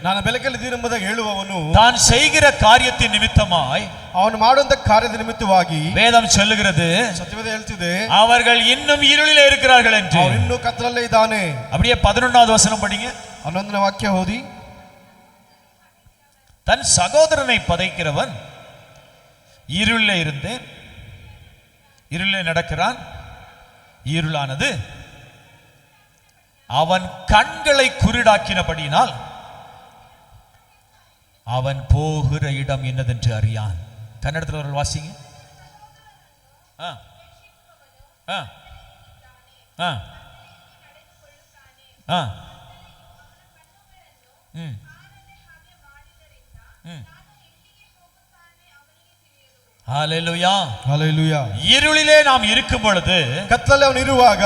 ನಾನು ಬೆಳಕಲ್ಲಿದ್ದೀನಿ ಎಂಬುದಾಗಿ ಹೇಳುವವನು தான் செய்கிற காரியத்தின் நிமித்தமாய், ಅವನು ಮಾಡುವಂತ ಕಾರ್ಯದ ನಿಮಿತ್ತವಾಗಿ வேதம் சொல்லுகிறது, ಸತ್ಯವೇದ ಹೇಳ್ತಿದೆ, அவர்கள் இன்னும் இருளிலே இருக்கிறார்கள் என்று. ಅವನು ಇನ್ನೂ ಕತ್ತಲಲ್ಲೇ ಇದ್ದಾನೆ. அப்படியே 11வது வசனம் படிங்க. 11ನೇ ವಾಕ್ಯ ಓದಿ. தன் சகோதரனை பதைக்கிறவன் இருளிலே இருந்து இருளிலே நடக்கிறான். இருளானது அவன் கண்களை குருடாக்கினபடியினால் அவன் போகிற இடம் என்னதென்று அறியான். கன்னடத்தில் ஒரு வாசிங்க. ஹalleluya, ಹಲ್ಲೆಲೂಯಾ. இருளிலே நாம் இருக்கும் பொழுது, ಕತ್ತಲಲ್ಲಿ ಅವನು ಇರುವಾಗ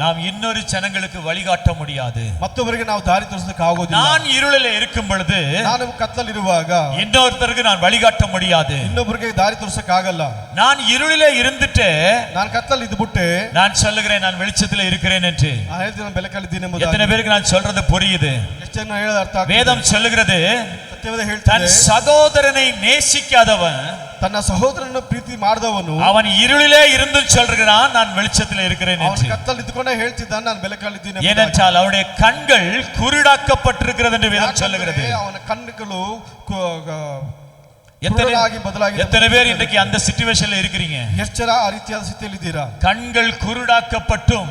நாம் இன்னொரு ஜனங்களுக்கு வழிகாட்ட முடியாது. ಮತ್ತೊಬ್ಬರಿಗೆ ನಾವು ದಾರಿ ತೋರಿಸಲಿಕ್ಕೆ ಆಗೋದಿಲ್ಲ. நான் இருளிலே இருக்கும் பொழுது, ನಾನು ಕತ್ತಲಲ್ಲಿ ಇರುವಾಗ இன்னொருத்தருக்கு நான் வழிகாட்ட முடியாது. ಇನ್ನೊಬ್ಬರಿಗೆ ದಾರಿ ತೋರಿಸಕ್ಕೆ ಆಗಲ್ಲ. நான் இருளிலே இருந்துட்டு ನಾನು ಕತ್ತಲಲ್ಲಿ ಇದ್ಬಿಟ್ಟೆ நான் சொல்லுகிறேன் நான் வெளிச்சத்திலே இருக்கிறேன் என்று. ನಾನು ಹೇಳ್ತೀನಿ ನಾನು ಬೆಳಕಲ್ಲಿದ್ದೀನಿ எத்தனை ಎಂಬುದಾಗಿ. பேருக்கு நான் சொல்றது புரியுது? ಎಷ್ಟು ಜನ ಹೇಳೋದು ಅರ್ಥ ಆಗ್ತದೆ? வேதம் சொல்லுகிறது, ಸತ್ಯವೇದ தன் ಹೇಳ್ತಾನೆ, சகோதரனை நேசிக்காதவன் ತನ್ನ ಸಹೋದರನನ್ನು ಪ್ರೀತಿ ಮಾಡಿದವನು அவன் இருளிலே இருந்து சொல்கிறான் நான் வெளிச்சத்திலே இருக்கிறேன் ಅವನು என்று. ಕತ್ತಲ್ಲಿ ಇದ್ದುಕೊಂಡೇ ಹೇಳ್ತಿದ್ದಾನೆ ನಾನು ಬೆಳಕಲ್ಲಿದ್ದೀನಿ ಎಂಬುದಾಗಿ. ஏனென்றால் அவருடைய கண்கள் குருடாக்கப்பட்டிருக்கிறது என்று வேதம் சொல்லுகிறது. ಯಾಕಂದ್ರೆ ಅವನ ಕಣ್ಣುಗಳು எத்தனை ಕುರುಡಾಗಿ ಬದಲಾಗಿದೆ. எத்தனை பேர் இன்றைக்கு அந்த ಸಿಚುವೇಶನ್ல இருக்கிறீங்க? ಎಷ್ಟರ ಆ ರೀತಿಯಾದ ಸ್ಥಿತಿಯಲ್ಲಿ ಇದ್ದೀರಾ? கண்கள் குருடாக்கப்பட்டும்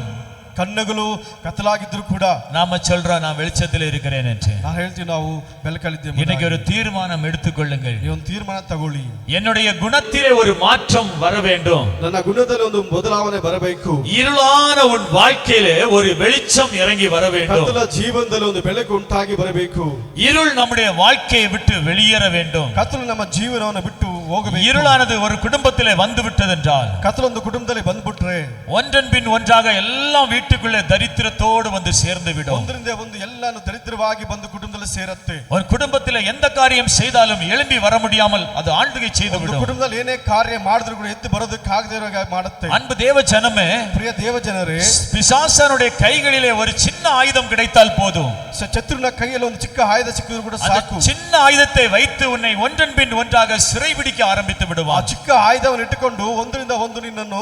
ಕಣ್ಣುಗಳು ಕತ್ತಲಾಗಿದ್ರು ಕೂಡ நாம சொல்றோம் நான் வெளிச்சத்தில் இருக்கிறேன் என்று. ನಾನು ಹೇಳ್ತೀವಿ ನಾವು ಬೆಳಕಲ್ಲಿದ್ದೇವೆ. இன்னைக்கு ஒரு தீர்மானம் எடுத்துக்கொள்ளுங்கள். ಈ ಒಂದು ತೀರ್ಮಾನ ತಗೊಳ್ಳಿ. என்னுடைய குணத்திலே ஒரு மாற்றம் வர வேண்டும். ನನ್ನ ಗುಣದಲ್ಲಿ ಒಂದು ಬದಲಾವಣೆ ಬರಬೇಕು. இருளான உன் வாழ்க்கையிலே ஒரு வெளிச்சம் இறங்கி வர வேண்டும். ಕತ್ತಲ ಜೀವನದಲ್ಲಿ ಒಂದು ಬೆಳಕು ಉಂಟಾಗಿ ಬರಬೇಕು. இருள் நம்முடைய வாழ்க்கையை விட்டு வெளியேற வேண்டும். ಕತ್ತಲು ನಮ್ಮ ಜೀವನವನ್ನು ಬಿಟ್ಟು ಹೋಗಬೇಕು. இருளானது ஒரு குடும்பத்திலே வந்து விட்டதென்றால், ಕತ್ತಲು ಒಂದು ಕುಟುಂಬದಲ್ಲಿ ಬಂದ್ಬಿಟ್ರೆ ஒன்றன் பின் ஒன்றாக எல்லாம் வீட்டுக்குள்ளே தரித்திரத்தோடு வந்து சேர்ந்து விடும். ಒಂದರಿಂದ ಒಂದು ಎಲ್ಲಾನು ದರಿದ್ರವಾಗಿ ಬಂದು ಕುಟುಂಬದಲ್ಲಿ ಸೇರುತ್ತೆ. ஒரு குடும்பத்திலே எந்த காரியம் செய்தாலும் எழும்பி வர முடியாமல் அது ஆண்டுகை செய்து ಒಂದು விடும். ಕುಟುಂಬದಲ್ಲಿ ಏನೇ ಕಾರ್ಯ ಮಾಡಿದ್ರು ಕೂಡ ಎದ್ದು ಬರೋದಕ್ಕಾಗದೇ ಇರೋ ಹಾಗೆ ಮಾಡುತ್ತೆ. அன்பு தேவ ஜனமே, ಪ್ರಿಯ ದೇವ ಜನರೇ, பிசாசனுடைய கைகளிலே ஒரு சின்ன ஆயுதம் கிடைத்தால் போதும். ಶತ್ರುವಿನ ಕೈಯಲ್ಲಿ ಒಂದು ಚಿಕ್ಕ ಆಯುಧ ಸಿಕ್ಕಿದ್ರು ಕೂಡ அந்த ಸಾಕು. சின்ன ஆயுதத்தை வைத்து உன்னை ஒன்றன் பின் ஒன்றாக சிறைபிடிக்க ஆரம்பித்து ಆ விடுவான். ಚಿಕ್ಕ ಆಯುಧವನ್ನು ಇಟ್ಟುಕೊಂಡು ಒಂದರಿಂದ ಒಂದು ನಿನ್ನನ್ನು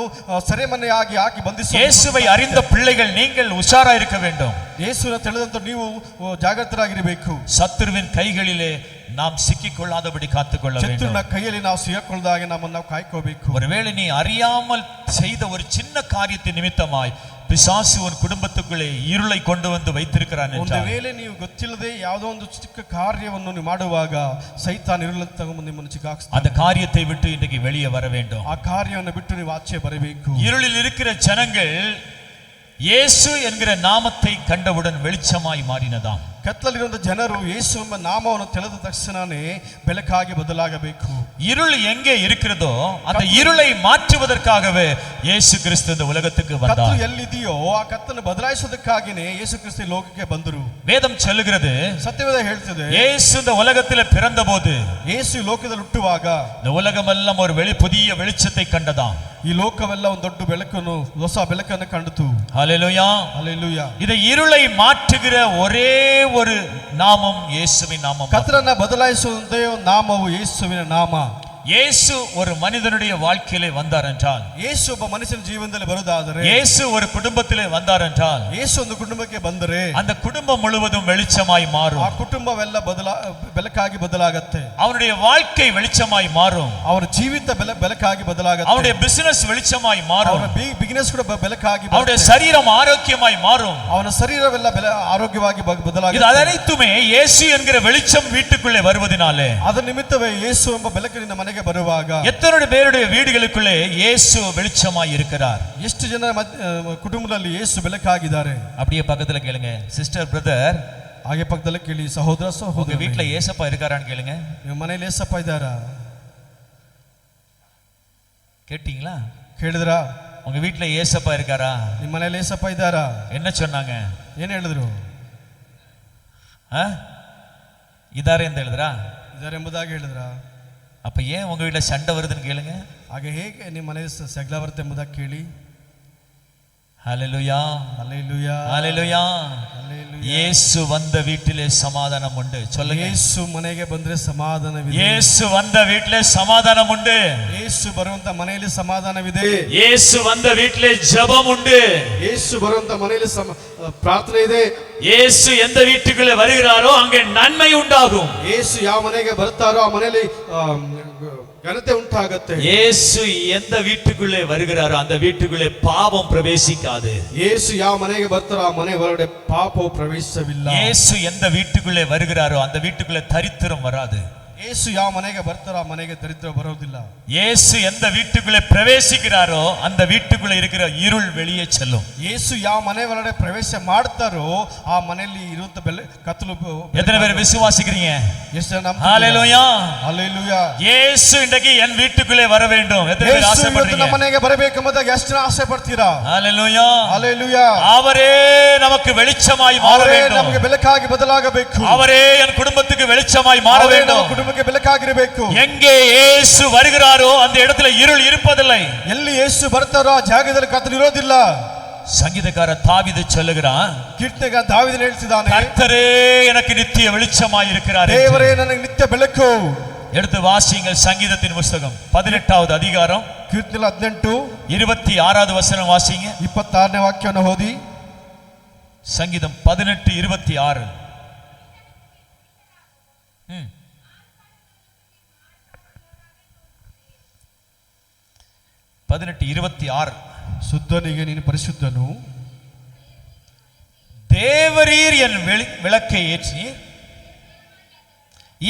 ಸೆರೆಮನೆಯಾಗಿ ಹಾಕಿ ಬಂಧಿಸಿ. இயேசுவை அறிந்த பிள்ளைகள் பிள்ளைகள் நீங்கள் உஷாரா இருக்க வேண்டும். ಯೇಸುವನ್ನು ತಿಳಿದಂತ ನೀವು ಜಾಗೃತರಾಗಿರಬೇಕು. சத்துருவின் கைகளிலே நாம் சிக்கிக்கொள்ளாதபடி காத்துக்கொள்ள வேண்டும். ಶತ್ರುವಿನ ಕೈಯಲ್ಲಿ ನಾವು ಸಿಕ್ಕಿಕೊಳ್ಳದಾಗೆ ನಮ್ಮನ್ನು ನಾವು ಕಾಯ್ಕೋಬೇಕು. ஒருவேளை நீ அறியாமல் செய்த ஒரு சின்ன காரியத்தின் நிமித்தமாய் பிசாசு உன் குடும்பத்துக்குள்ளே இருளை கொண்டு வந்து வைத்திருக்கிறான் ಒಂದು என்றால், ವೇಳೆ ನೀವು ಗೊತ್ತಿಲ್ಲದೆ ಯಾವುದೋ ಒಂದು ಚಿಕ್ಕ ಕಾರ್ಯವನ್ನು ನೀವು ಮಾಡುವಾಗ ಸೈತಾನ್ ಇರುಳನ್ನು ತಗೊಂಡು ನಿಮ್ಮನ್ನು ಸಿಕ್ಕಾಕ್ಸ್ತಾನೆ. அந்த காரியத்தை விட்டு இன்றைக்கு வெளியே வர வேண்டும். ಆ ಕಾರ್ಯವನ್ನು ಬಿಟ್ಟು ನೀವು ಆಚೆ ಬರಬೇಕು. இருளில் இருக்கிற ஜனங்கள் இயேசு என்கிற நாமத்தை கண்டவுடன் வெளிச்சமாய் மாறினதாம். ಕತ್ತಲಿರುವಂತ ಜನರು ಯೇಸು ಎಂಬ ನಾಮವನ್ನು ತಿಳಿದ ತಕ್ಷಣನೇ ಬೆಳಕಾಗಿ ಬದಲಾಗಬೇಕು. இருள் எங்கே இருக்கிறதோ அந்த இருளை மாற்றுவதற்காகவே இயேசு கிறிஸ்து இந்த உலகத்துக்கு வந்தார். ಕತ್ತಲು ಎಲ್ಲಿದೆಯೋ ಆ ಕತ್ತನ್ನು ಬದಲಾಯಿಸೋದಕ್ಕಾಗಿನೇ ಯೇಸು ಕ್ರಿಸ್ತ ಲೋಕಕ್ಕೆ ಬಂದರು. வேதம் சொல்லுகிறது, ಸತ್ಯವೇದ ಹೇಳ್ತದೆ, இயேசு இந்த உலகத்தில் பிறந்தபோது ಯೇಸು ಲೋಕದಲ್ಲಿ ಹುಟ್ಟುವಾಗ இந்த உலகமெல்லாம் ஒரு புதிய வெளிச்சத்தை கண்டதாம். ಈ ಲೋಕವೆಲ್ಲ ಒಂದು ದೊಡ್ಡ ಬೆಳಕನ್ನು, ಹೊಸ ಬೆಳಕನ್ನು ಕಂಡಿತು. ஹல்லேலூயா, ಹಲ್ಲೆಲೂಯಾ. இதை இருளை மாற்றுகிற ஒரே ஒரு நாமம் இயேசுவின் நாமம். ಕತ್ತಲನ್ನ ಬದಲಾಯಿಸುವಂತೆ ನಾಮವು ಯೇಸುವಿನ ನಾಮ. இயேசு ஒரு மனிதனுடைய வாழ்க்கையிலே வந்தார் என்றால், ಯೇಸು ಒಬ್ಬ ಮನುಷ್ಯನ ಜೀವನದಲ್ಲಿ ಬರುವುದಾದರೆ, இயேசு ஒரு குடும்பத்திலே வந்தார் என்றால், ಯೇಸು ಒಂದು ಕುಟುಂಬಕ್ಕೆ ಬಂದರೆ அந்த குடும்பம் முழுவதும் வெளிச்சமாய் மாறும். ಆ ಕುಟುಂಬವೆಲ್ಲ ಬೆಳಕಾಗಿ ಬದಲಾಗತ್ತೆ. அவனுடைய வாழ்க்கை வெளிச்சமாய் மாறும். ಅವರ ಜೀವಿತ ಬೆಳಕಾಗಿ ಬದಲಾಗತ್ತೆ. அவனுடைய பிசினஸ் வெளிச்சமாய் மாறும். ಅವರ ಬಿಸಿನೆಸ್ ಕೂಡ ಬೆಳಕಾಗಿ, அவனுடைய சரீரம் ஆரோக்கியமாய் மாறும். ಅವನ ಶರೀರವೆಲ್ಲ ಆರೋಗ್ಯವಾಗಿ ಬದಲಾಗುತ್ತೆ. இது அனைத்துமே இயேசு என்கிற வெளிச்சம் வீட்டுக்குள்ளே வருவதினாலே. ಅದರ ನಿಮಿತ್ತವೇ ಯೇಸು ಎಂಬ ಬೆಳಕಿನಿಂದ ಮನೆಗೆ ಬರುವಾಗ எத்தனை பேருடைய வீடுகளுக்குள்ளே இயேசு வெளிச்சமாய் இருக்கிறார்? ಎಷ್ಟು ಜನ ಕುಟುಂಬದಲ್ಲಿ ಯೇಸು ಬೆಳಕಾಗಿದ್ದಾರೆ? அப்படியே பக்கத்துல கேளுங்க, சிஸ்டர் பிரதர், ಹಾಗೆ ಪಕ್ಕದಲ್ಲಿ ಕೇಳಿ, ಸಹೋದರ உங்க ಸಹೋದರಿ, வீட்டுல ஏசப்பா இருக்காரான்னு கேளுங்க. ನಿಮ್ಮ ಮನೆಯಲ್ಲಿ ಏಸಪ್ಪ ಇದ್ದಾರಾ? கேட்டீங்களா? ಕೇಳಿದ್ರಾ? உங்க வீட்டுல ஏசப்பா இருக்காரா? ನಿಮ್ಮ ಮನೆಯಲ್ಲಿ ಏಸಪ್ಪ ಇದ್ದಾರಾ? என்ன சொன்னாங்க? ಏನ್ ಹೇಳಿದ್ರು? இதாரே ಅಂತ ಹೇಳಿದ್ರಾ? ಇದ್ದಾರೆ ಎಂಬುದಾಗಿ ಹೇಳಿದ್ರಾ? அப்ப ஏன் உங்க வீட்டுல சண்டை வருதுன்னு கேளுங்க. ಹಾಗೆ ಹೇಗೆ ನಿಮ್ಮ ಮನೆಯಲ್ಲಿ ಜಗಳ ಬರುತ್ತೆ ಎಂಬುದಾಗಿ ಕೇಳಿ. ஹல்லேலூயா, ಹಲ್ಲೆಲೂಯಾ, ஹல்லேலூயா. ಹಲ್ಲೆಲೂಯಾ. இயேசு வந்த வீட்டிலே சமாதானம் உண்டு. சொல்லுங்க, ಯೇಸು ಮನೆಗೆ ಬಂದ್ರೆ ಸಮಾಧಾನವಿದೆ. இயேசு வந்த வீட்டிலே சமாதானம் உண்டு. ಯೇಸು ಬರುವಂತ ಮನೆಯಲ್ಲಿ ಸಮಾಧಾನವಿದೆ. இயேசு வந்த வீட்டிலே ஜெபம் உண்டு. ಯೇಸು ಬರುವಂತ ಮನೆಯಲ್ಲಿ ಪ್ರಾರ್ಥನೆ ಇದೆ. இயேசு எந்த வீட்டுக்குள்ளே வருகிறாரோ அங்கே நன்மை உண்டாகும். ಯೇಸು ಯಾವ ಮನೆಗೆ ಬರ್ತಾರೋ ಆ ಮನೆಯಲ್ಲಿ ಘನತೆ ಉಂಟಾಗತ್ತೆ. இயேசு எந்த வீட்டுக்குள்ளே வருகிறாரோ அந்த வீட்டுக்குள்ளே பாவம் பிரவேசிக்காது. ಯೇಸು ಯಾವ ಮನೆಗೆ ಬರ್ತಾರೋ ಆ ಮನೆ ಒಳಗಡೆ ಪಾಪವು ಪ್ರವೇಶವಿಲ್ಲ. இயேசு எந்த வீட்டுக்குள்ளே வருகிறாரோ அந்த வீட்டுக்குள்ளே தரித்திரம் வராது. ಯೇಸು ಯಾವ ಮನೆಗೆ ಬರ್ತಾರೋ ಆ ಮನೆಗೆ ದರಿದ್ರ ಬರೋದಿಲ್ಲ. இயேசு எந்த வீட்டுக்குள்ளே பிரவேசிக்கிறாரோ அந்த வீட்டுக்குள்ளே இருக்கிற இருள் வெளியே செல்லும். ಯೇಸು ಯಾವ ಮನೆ ಒಳಗಡೆ ಪ್ರವೇಶ ಮಾಡ್ತಾರೋ ಆ ಮನೆಯಲ್ಲಿ ಇರುವಂತ ಕತ್ತಲು. எத்தனை பேர் விசுவாசிக்கிறீங்க? ಎಷ್ಟು ಜನ ನಂಬ್ತೀರಾ? ஹல்லேலூயா, ಹಲ್ಲೆಲೂಯಾ. இயேசு இன்றைக்கு என் வீட்டுக்குள்ளே வர வேண்டும். எத்தனை பேர் ಯೇಸು ಇವತ್ತು ஆசைப்படுறீங்க? ನಮ್ಮ ಮನೆಗೆ ಬರಬೇಕೆಂಬುದಾಗಿ ಎಷ್ಟು ಜನ ಆಸೆ ಪಡ್ತೀರಾ? ஹல்லேலூயா, ಹಲ್ಲೆಲೂಯಾ. அவரே நமக்கு வெளிச்சமாய் மாற ಅವರೇ வேண்டும். ನಮಗೆ ಬೆಳಕಾಗಿ ಬದಲಾಗಬೇಕು. அவரே என் குடும்பத்துக்கு வெளிச்சமாய் மாற ಅವರೇ ನಮ್ಮ வேண்டும். ಕುಟುಂಬಕ್ಕೆ ಬೆಳಕಾಗಿರಬೇಕು. எங்கே இயேசு வருகிறாரோ அந்த இடத்துல இருள் இருப்பதில்லை. ಎಲ್ಲಿ ಯೇಸು ಬರ್ತಾರೋ ಆ ಜಾಗದಲ್ಲಿ ಕತ್ತಲು ಇರೋದಿಲ್ಲ. சங்கீதக்கார தாவீது சொல்லுகிறான், ಕೀರ್ತನೆಗ ದಾವೀದನು ಹೇಳ್ತಿದ್ದಾನೆ, கர்த்தரே எனக்கு நித்திய வெளிச்சமாய் இருக்கிறார். ದೇವರೇ ನನಗೆ ನಿತ್ಯ ಬೆಳಕು. எடுத்து வாசியுங்கள் சங்கீதத்தின் புத்தகம் 18வது அதிகாரம் ಕೀರ್ತನೆ 18 26வது வசனம் வாசிங்க. 26ನೇ ವಾಕ್ಯವನ್ನು ಓದಿ. சங்கீதம் 18:26. 18:26. ಶುದ್ಧನಿಗೆ ನೀನು ಪರಿಶುದ್ಧನು, தேவரீர் என் விளக்கை ஏற்றி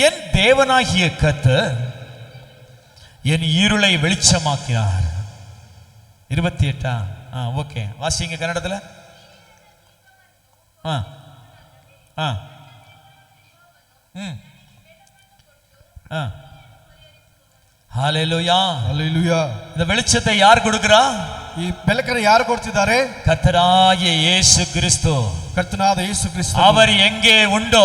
என் தேவனாகிய கர்த்தர் என் இருளை வெளிச்சமாக்கினார். 28. ஓகே, வாசிங்க கன்னடத்தில். ஹல்லேலூயா, ಹಲ್ಲೆಲೂಯಾ. இந்த வெளிச்சத்தை யார் கொடுக்கிறா? ಈ ಬೆಳಕನ್ನು ಯಾರು ಕೊಡ್ತಿದ್ದಾರೆ? கர்த்தராகிய இயேசு கிறிஸ்து. ಕರ್ತನಾದ ಯೇಸು ಕ್ರಿಸ್ತ அவர் எங்கே உண்டோ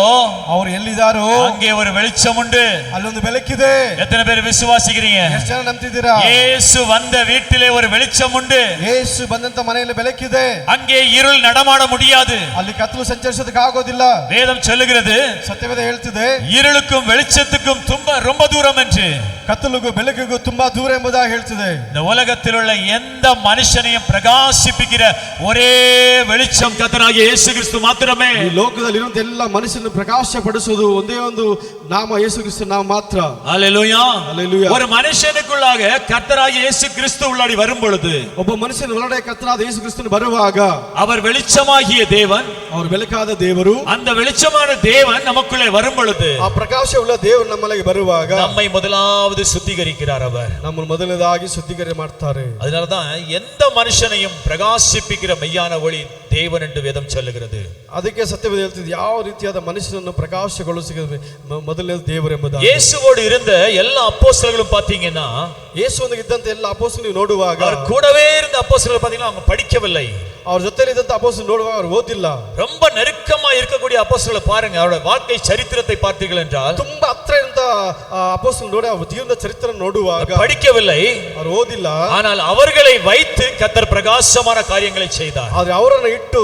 ಅವರು ಎಲ್ಲಿದ್ದಾರೋ அங்கே ஒரு வெளிச்சம் உண்டு. ಅಲ್ಲೊಂದು ಬೆಳಕಿದೆ. எத்தனை பேர் விசுவாசிக்கிறீங்க? ಎಷ್ಟು ಜನ ನಂಬ್ತಿದ್ದೀರಾ? இயேசு வந்த வீட்டிலே ஒரு வெளிச்சம் உண்டு. ಯೇಸು ಬಂದಂತ ಮನೆಯಲ್ಲಿ ಬೆಳಕಿದೆ. அங்கே இருள் நடமாட முடியாது. ಅಲ್ಲಿ ಕತ್ತಲು ಸಂಚರಿಸೋದಕ್ಕೆ ಆಗೋದಿಲ್ಲ. வேதம் சொல்லுகிறது, ಸತ್ಯವೇದ ಹೇಳ್ತಿದೆ, இருளுக்கும் வெளிச்சத்துக்கும் ரொம்ப தூரம் என்று. ಕತ್ತಲಿಗೂ ಬೆಳಕಿಗೂ ತುಂಬಾ ದೂರ ಎಂಬುದಾಗಿ ಹೇಳ್ತಿದೆ. இந்த உலகத்தில் உள்ள எந்த மனுஷனையும் பிரகாசிப்பிக்கிற ஒரே வெளிச்சம் கர்த்தராகிய இயேசு கிறிஸ்து மாத்திரமே. ಈ ಲೋಕದಲ್ಲಿ ಇರುವಂತ ಎಲ್ಲ ಮನುಷ್ಯನನ್ನು ಪ್ರಕಾಶಪಡಿಸುವುದು ಒಂದೇ ಒಂದು ನಾಮ, ಯೇಸು ಕ್ರಿಸ್ತ ನಾಮ ಮಾತ್ರ. ஹல்லேலூயா. ஹல்லேலூயா. ஒரு மனுஷனுக்குள்ளாக கர்த்தராகிய இயேசு கிறிஸ்து உள்ளாடி வரும் பொழுது, ಒಬ್ಬ ಮನುಷ್ಯನ ಒಳಗಡೆ ಕರ್ತನಾದ ಯೇಸು ಕ್ರಿಸ್ತನು ಬರುವಾಗ, அவர் வெளிச்சமாகிய தேவன், ಅವರು ಬೆಳಕಾದ ದೇವರು, அந்த வெளிச்சமான தேவன் நமக்குள்ளே வரும் பொழுது, ಆ ಪ್ರಕಾಶವುಳ್ಳ ದೇವರು ನಮ್ಮೊಳಗೆ ಬರುವಾಗ நம்மை முதலாவது சுத்திகரிக்கிறார். அவர் ನಮ್ಮನ್ನು ಮೊದಲನೇದಾಗಿ ಶುದ್ಧೀಕರಣ ಮಾಡ್ತಾರೆ. அதனாலதான் எந்த மனுஷனையும் பிரகாசிப்பிக்கிற மெய்யான ஒளி தேவன் என்று வேதம் சொல்லுகிறது. ಅದಕ್ಕೆ ಸತ್ಯವೇದ ಹೇಳ್ತಿದೆ, ಯಾವ ರೀತಿಯಾದ ಮನುಷ್ಯನನ್ನು ಪ್ರಕಾಶಗೊಳಿಸಿದ ಮೊದಲನೇ ದೇವರು ಎಂಬುದಾಗಿ. இயேசுவோடு இருந்த எல்லா அப்போஸ்தலர்களும் பாத்தீங்கன்னா, ಯೇಸುವಿಗೆ ಇದ್ದಂತ ಎಲ್ಲ ಅಪೊಸ್ತಲರು ನೀವು ನೋಡುವಾಗ, அவர் கூடவே இருந்த அப்போஸ்தலர்கள் பாத்தீங்கன்னா அவங்க படிக்கவில்லை. ಅವ್ರ ಜೊತೆಲಿ ಇದ್ದಂತ ಅಪೊಸ್ತಲರು ನೋಡುವಾಗ ಅವರು ಓದಿಲ್ಲ. ரொம்ப நெருக்கமா இருக்கக்கூடிய அப்போஸ்தலரை பாருங்க, அவருடைய வாழ்க்கை சரித்திரத்தை பார்த்தீர்கள் என்றால், ತುಂಬಾ ಹತ್ರ ಇದ್ದಂತ ಅಪೊಸ್ತಲರು ನೋಡಿ ಅವ್ರ ಜೀವನದ ಚರಿತ್ರೆ ನೋಡುವಾಗ படிக்கவில்லை, ಅವರು ಓದಿಲ್ಲ. ஆனால் அவர்களை வைத்து கர்த்தர் பிரகாசமான காரியங்களை செய்தார். ಆದ್ರೆ ಅವರನ್ನು ಇಟ್ಟು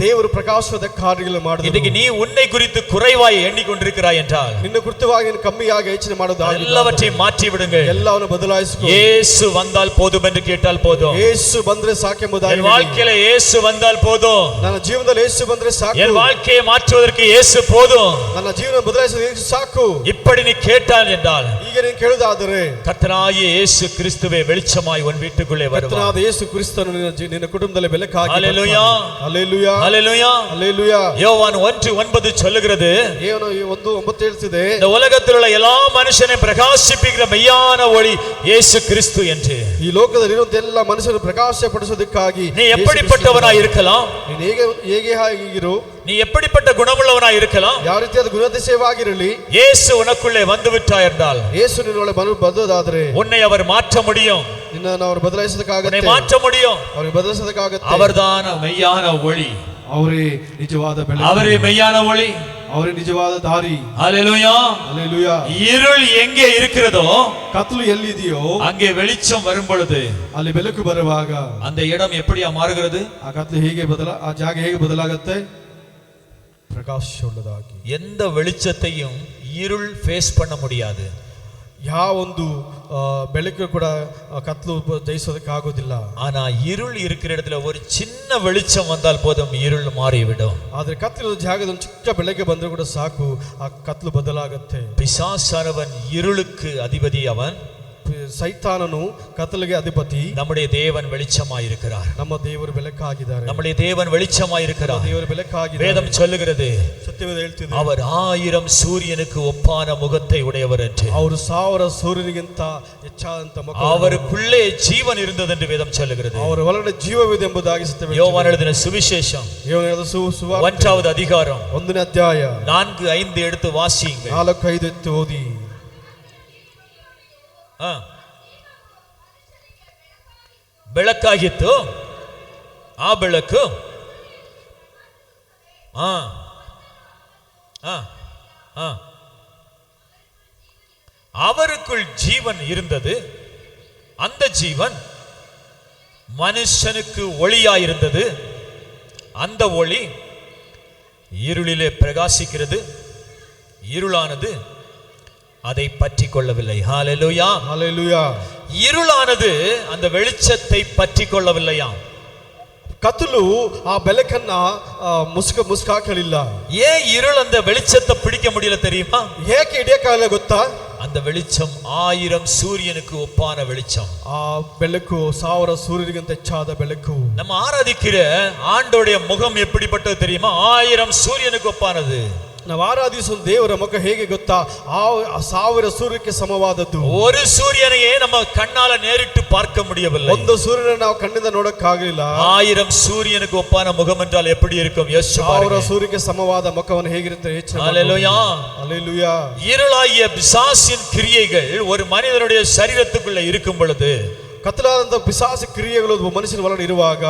ದೇವರು ಪ್ರಕಾಶದ ಕಾರ್ಯಗಳನ್ನು ಮಾಡಿದರು. இன்னைக்கு நீ உன்னை குறித்து குறைவாய் எண்ணிக்கொண்டிருக்கிறாய் என்றால், ನಿನ್ನ ಕುರಿತವಾಗಿ ಕಮ್ಮಿಯಾಗಿ ಯೋಚನೆ ಮಾಡೋದಾಗಿಲ್ಲ. எல்லாவற்றையும் மாற்றி விடுங்கள். ಎಲ್ಲವನ್ನು ಬದಲಾಯಿಸಿಕೊ. இயேசு வந்தால் போதும் என்று கேட்டால் போதும். ಯೇಸು ಬಂದ್ರೆ ಸಾಕೆಂಬುದಾಗಿ, என் வாழ்க்கையில இயேசு வந்தால் போதும், ನನ್ನ ಜೀವನದಲ್ಲಿ ಯೇಸು ಬಂದ್ರೆ ಸಾಕು, என் வாழ்க்கையை மாற்றுவதற்கு இயேசு போதும், ನನ್ನ ಜೀವನ ಬದಲಾಯಿಸಲು ಯೇಸು ಸಾಕು. இப்படி நீ கேட்டால் என்றால், ಈಗ ನೀನು ಕೇಳುವುದಾದರೆ, கர்த்தராகிய இயேசு கிறிஸ்துவே வெளிச்சமாய் உன் வீட்டுக்குள்ளே வருவார். ಕರ್ತನಾದ ಯೇಸು ಕ್ರಿಸ್ತನು ನಿನ್ನ ಕುಟುಂಬದಲ್ಲಿ ಬೆಳಕಾಗಿ ஹல்லேலூயா. ಹಲ್ಲೆಲೂಯಾ, ஹல்லேலூயா. ಹಲ್ಲೆಲೂಯಾ. யோவான் 1:9 சொல்லுகிறது, ಏನು 1:9 ಹೇಳ್ತಿದೆ, இந்த உலகத்தில் உள்ள எல்லா மனுஷனையும் பிரகாசிப்பிக்கிற மெய்யான ஒளி இயேசு கிறிஸ்து என்று. ಈ ಲೋಕದಲ್ಲಿ ಇರುವಂತ ಎಲ್ಲ ಮನುಷ್ಯರನ್ನು ಪ್ರಕಾಶಪಡಿಸೋದಕ್ಕಾಗಿ நீ எப்படிப்பட்டவனாய் இருக்கலாம், ನೀನು ಹೇಗೆ ಆಗಿರು, நீ எப்படிப்பட்ட குணமுள்ளவனாய் இருக்கலாம், ಯಾವ ರೀತಿಯಾದ ಗುಣಾತಿಶಯವಾಗಿರಲಿ, இயேசு உனக்குள்ளே வந்து விட்டார் என்றால், ಯೇಸು ನಿನ್ನೊಳಗೆ ಬಂದದಾದರೆ உன்னை அவர் மாற்ற முடியும், ನಿನ್ನನ್ನು ಅವರು ಬದಲಾಯಿಸೋದಕ್ಕಾಗತ್ತೆ, உன்னை மாற்ற முடியும். ಅವ್ರಿಗೆ ಬದಲಾಯಿಸೋದಕ್ಕಾಗತ್ತೆ. அவர்தான் மெய்யான ஒளி, ಅವರೇ ನಿಜವಾದ ಬೆಳಕು, அவரே மெய்யான ஒளி, ಅವರೇ ನಿಜವಾದ ದಾರಿ. ஹல்லேலூயா. ಹಲ್ಲೆಲೂಯಾ. இருள் எங்கே இருக்கிறதோ ಕತ್ತಲು ಎಲ್ಲಿದೆಯೋ அங்கே வெளிச்சம் வரும் பொழுது ಅಲ್ಲಿ ಬೆಳಕು ಬರುವಾಗ அந்த இடம் எப்படியா மாறுகிறது? ಆ ಕತ್ತಲು ಆ ಜಾಗ ಹೇಗೆ ಬದಲಾಗತ್ತೆ? ಪ್ರಕಾಶವುಳ್ಳದಾಗಿ. எந்த வெளிச்சத்தையும் இருள் ஃபேஸ் பண்ண முடியாது. ಯಾವ ಒಂದು ಬೆಳಕು ಕೂಡ ಕತ್ತಲು ಜಯಿಸೋದಕ್ಕೆ ಆಗೋದಿಲ್ಲ. ஆனா இருள் இருக்கிற இடத்துல ஒரு சின்ன வெளிச்சம் வந்தால் போதும், இருள் மாறிவிடும். ಆದ್ರೆ ಕತ್ತಲು ಜಾಗದಲ್ಲಿ ಒಂದು ಚಿಕ್ಕ ಬೆಳಗ್ಗೆ ಬಂದರೂ ಕೂಡ ಸಾಕು, ಆ ಕತ್ತಲು ಬದಲಾಗತ್ತೆ. பிசாசானவன் இருளுக்கு அதிபதி, அவன் ಸೈತಾನನು ಕತ್ತಲಿಗೆ ಅಧಿಪತಿ. நம்முடைய தேவன் வெளிச்சமாயிருக்கிறார். ನಮ್ಮ ದೇವರು ಬೆಳಕಾಗಿದ್ದಾರೆ. நம்முடைய தேவன் வெளிச்சமாயிருக்கிறார். ದೇವರು ಬೆಳಕಾಗಿದ್ದಾರೆ. வேதம் சொல்லுகிறது, ಸತ್ಯವೇದ ಹೇಳ್ತಿದೆ, அவர் 1000 சூரியனுக்கு ஒப்பான முகத்தை உடையவர் என்று. ಅವರು 1000 ಸೂರ್ಯನಿಗಿಂತ ಹೆಚ್ಚಾದಂತ ಮುಖ, அவருக்குள்ளே ஜீவன் இருந்தது என்று வேதம் சொல்லுகிறது. ಅವರ ಒಳಗಡೆ ಜೀವವಿದೆ ಎಂಬುದಾಗಿ ಸತ್ಯವೇದ. யோவான் எழுதின சுவிசேஷம் 1வது அதிகாரம் 1ನೇ ಅಧ್ಯಾಯ 4-5 எடுத்து வாசியுங்கள். 4-5 ಎತ್ತು ಓದಿ. ಬೆಳಕಾಗಿತ್ತು, ಆ ಬೆಳಕು அவருக்குள் ஜீவன் இருந்தது, அந்த ஜீவன் மனுஷனுக்கு ஒளியாயிருந்தது, அந்த ஒளி இருளிலே பிரகாசிக்கிறது, இருளானது அதை பற்றி கொள்ளவில்லை. ஹல்லேலூயா, ஹல்லேலூயா. இருளானது அந்த வெளிச்சத்தை பற்றி கொள்ளவில்லையா? ಕತ್ತಲು ಆ ಬೆಳಕನ್ನ ಮುಸ್ಕಾಕಲಿಲ್ಲ. ஏன் இருள் அந்த வெளிச்சத்தை பிடிக்க முடியல தெரியுமா? ஏಕೆ ಹಿಡಿಯಕ್ಕಾಗಲ್ಲ ಗೊತ್ತಾ? அந்த வெளிச்சம் 1000 சூரியனுக்கு ஒப்பான வெளிச்சம். ಆ ಬೆಳಕು 1000 ಸೂರ್ಯನಿಗಿಂತ ಹೆಚ್ಚಾದ ಬೆಳಕು. நம்ம ஆராதிக்கிற ஆண்டோடைய முகம் எப்படிப்பட்டது தெரியுமா? 1000 சூரியனுக்கு ஒப்பானது. ನಾವು ಆರಾಧಿಸುವ ದೇವರ ಮುಖ ಹೇಗೆ ಗೊತ್ತಾ? 1000 ಸೂರ್ಯಕ್ಕೆ ಸಮವಾದದ್ದು. ஒரு சூரியனையே நம்ம கண்ணால நேரிட்டு பார்க்க முடியவில்லை. ಒಂದು ಸೂರ್ಯನನ್ನು ನಾವು ಕಣ್ಣಿಂದ ನೋಡಕ್ಕಾಗಲಿಲ್ಲ. 1000 சூரியனுக்கு ஒப்பான முகம் என்றால் எப்படி இருக்கும்? யோசிச்சு பாருங்க. 1000 ಸೂರ್ಯಕ್ಕೆ ಸಮವಾದ ಮುಖವನ್ನು ಹೇಗಿರುತ್ತೆ ಯೋಚನೆ ಮಾಡಿ. ஹல்லேலூயா, ஹல்லேலூயா. இருளாகிய பிசாசின் கிரியைகள் ஒரு மனிதனுடைய சரீரத்துக்குள்ள இருக்கும் பொழுது, ಕತ್ತಲಾದಂತ ಪಿಶಾಚ ಕ್ರಿಯೆಗಳು ಒಬ್ಬ ಮನುಷ್ಯನ ಒಳಗಡೆ ಇರುವಾಗ,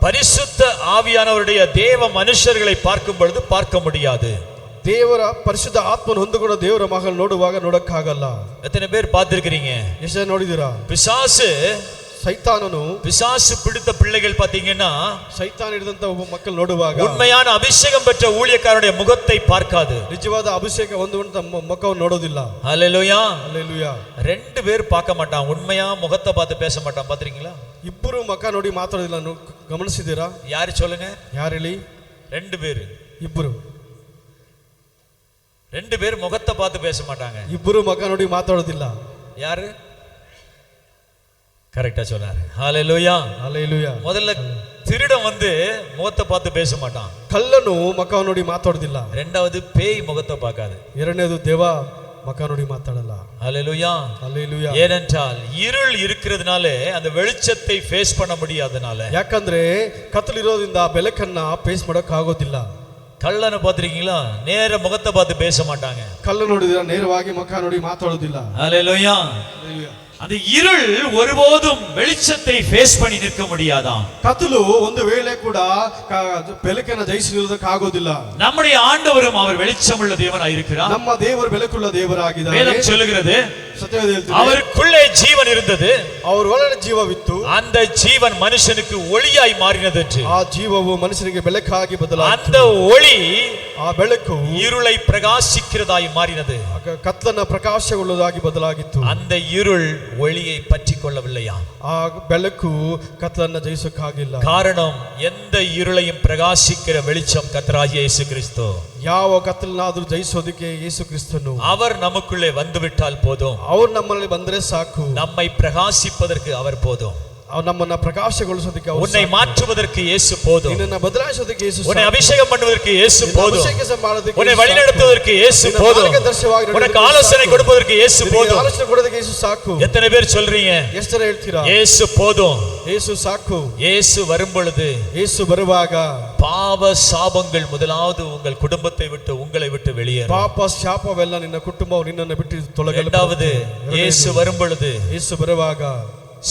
பரிசுத்த ஆவியானவருடைய தேவ மனுஷர்களை பார்க்கும் பொழுது பார்க்க முடியாது. ದೇವರ ಪರಿಶುದ್ಧ ಆತ್ಮನ ಹೊಂದಿಕೊಂಡ ದೇವರ ಮಗಳು ನೋಡುವಾಗ ನೋಡಕ್ಕಾಗಲ್ಲ. எத்தனை பேர் பார்த்திருக்கிறீங்க? ಎಷ್ಟು ನೋಡಿದಿರಾ? பிசாசு ಸೈತಾನನು பிசாசு பிடித்த பிள்ளைகள் பாத்தீங்கன்னா ಸೈತಾನ ಹಿಡಿದಂತ ಒಬ್ಬ ಮಕ್ಕಳು ನೋಡುವಾಗ உண்மையான அபிஷேகம் பெற்ற ஊழியக்காரனுடைய முகத்தை பார்க்காது. ನಿಜವಾದ ಅಭಿಷೇಕ ಹೊಂದುವಂತ ಮುಖವನ್ನು ನೋಡೋದಿಲ್ಲ. ஹல்லேலூயா ಹಲ್ಲೆಲೂಯಾ. ரெண்டு பேர் பார்க்க மாட்டான், உண்மையா முகத்தை பார்த்து பேச மாட்டான். பாத்திருக்கீங்களா? ಇಬ್ಬರು ಮುಖ ನೋಡಿ ಮಾತಾಡೋದಿಲ್ಲ. ಗಮನಿಸಿದ್ದೀರಾ? யாரு சொல்லுங்க? ಯಾರು ಹೇಳಿ? ரெண்டு பேர். ಇಬ್ಬರು ரெண்டு பேர் முகத்தை பார்த்து பேச மாட்டாங்க. ಇಬ್ಬರು ಮುಖ ನೋಡಿ ಮಾತಾಡೋದಿಲ್ಲ. யாரு? கரெக்டா சொன்னாரு. ஹல்லேலூயா. ಹಲ್ಲೆಲೂಯಾ. முதல்ல திருடன் வந்து முகத்தை பார்த்து பேச மாட்டான். ಕಳ್ಳನು ಮುಖ ನೋಡಿ ಮಾತಾಡೋದಿಲ್ಲ. ரெண்டாவது பேய் முகத்தை பார்க்காது. ಎರಡನೇದು ದೇವ ಮುಖ ನೋಡಿ ಮಾತಾಡಲ್ಲ. ஹல்லேலூயா. ಹಲ್ಲೆಲೂಯಾ. ஏனென்றால் இருள் இருக்கிறதுனால அந்த வெளிச்சத்தை ஃபேஸ் பண்ண முடியாதனால. ಯಾಕಂದ್ರೆ ಕತ್ತಲಿರೋದ್ರಿಂದ ಬೆಳಕನ್ನ ಫೇಸ್ ಮಾಡಕ್ ಆಗೋದಿಲ್ಲ. கள்ளனை பார்த்திருக்கீங்களா? நேர முகத்தை பார்த்து பேச மாட்டாங்க. ಕಳ್ಳ ನೋಡಿದ್ರ ನೇರವಾಗಿ ಮುಖ ನೋಡಿ ಮಾತಾಡೋದಿಲ್ಲ. ஹல்லேலூயா. அந்த இருள் ஒருபோதும் வெளிச்சத்தை ஃபேஸ் பண்ணி நிற்க முடியாதாம். ಕತ್ತಲು ಒಂದು ವೇಳೆ ಕೂಡ ಬೆಳಕನ್ನು ಜಯಿಸಿ ನಿಲ್ಲೋದಕ್ಕಾಗೋದಿಲ್ಲ. நம்முடைய ஆண்டவரும் அவர் வெளிச்சமுள்ள தேவனாய் இருக்கிறார். ನಮ್ಮ ದೇವರು ಬೆಳಕುಳ್ಳ ದೇವರಾಗಿದ್ದಾರೆ. வேதம் சொல்லுகிறது ಸತ್ಯವೇದ ಹೇಳ್ತದೆ, அவருக்குள்ளே ஜீவன் இருந்தது, ಅವರ ಒಳಗಡೆ ಜೀವವಿತ್ತು, அந்த ஜீவன் மனுஷனுக்கு ஒளியாய் மாறினது. ಆ ಜೀವವು ಮನುಷ್ಯನಿಗೆ ಬೆಳಕಾಗಿ ಬದಲಾಯಿತು. அந்த ஒளி ಆ ಬೆಳಕು இருளை பிரகாசிக்கிறதாய் மாறினது. ಕತ್ತಲನ್ನ ಪ್ರಕಾಶಗೊಳ್ಳುವುದಾಗಿ ಬದಲಾಗಿತ್ತು. அந்த இருள் ஒளியை பற்றி கொள்ளவில்லையா? ಆ ಬೆಳಕು ಕತ್ತಲನ್ನ ಜಯಿಸಕ್ಕಾಗಿಲ್ಲ. காரணம், எந்த இருளையும் பிரகாசிக்கிற வெளிச்சம் கர்த்தராகிய இயேசு கிறிஸ்து. ಯಾವ ಕತ್ತಲನ್ನಾದ್ರೂ ಜಯಿಸೋದಕ್ಕೆ ಯೇಸು ಕ್ರಿಸ್ತನು. அவர் நமக்குள்ளே வந்துவிட்டால் போதும். ಅವ್ರು ನಮ್ಮಲ್ಲಿ ಬಂದ್ರೆ ಸಾಕು. நம்மை பிரகாசிப்பதற்கு அவர் போதும். ನಮ್ಮನ್ನ ಪ್ರಕಾಶಗೊಳಿಸೋದಕ್ಕೆ, உன்னை மாற்றுவதற்கு இயேசு போதும். ನಿನ್ನನ್ನ ಬದಲಾಯಿಸೋದಕ್ಕೆ ಯೇಸು, உன்னை அபிஷேகம் பண்ணுவதற்கு இயேசு போதும். ಅಭಿಷೇಕ ಮಾಡೋದಕ್ಕೆ, உன்னை வழிநடத்துவதற்கு இயேசு போதும். உனக்கு ஆலோசனை கொடுப்பதற்கு இயேசு போதும். ಆಲೋಚನೆ ಕೊಡೋದಕ್ಕೆ ಯೇಸು ಸಾಕು. எத்தனை பேர் சொல்றீங்க? ಎಷ್ಟು ಜನ ಹೇಳ್ತೀರಾ? இயேசு போதும். ಯೇಸು ಸಾಕು. இயேசு வரும் பொழுது, ಯೇಸು ಬರುವಾಗ பாவ சாபங்கள் முதலாவது உங்கள் குடும்பத்தை விட்டு உங்களை விட்டு வெளியேறும். ಪಾಪ ಶಾಪವೆಲ್ಲ ನಿನ್ನ ಕುಟುಂಬವು ನಿನ್ನನ್ನು ಬಿಟ್ಟು ತೊಲಗಲು. இரண்டாவது, இயேசு வரும் பொழுது ಯೇಸು ಬರುವಾಗ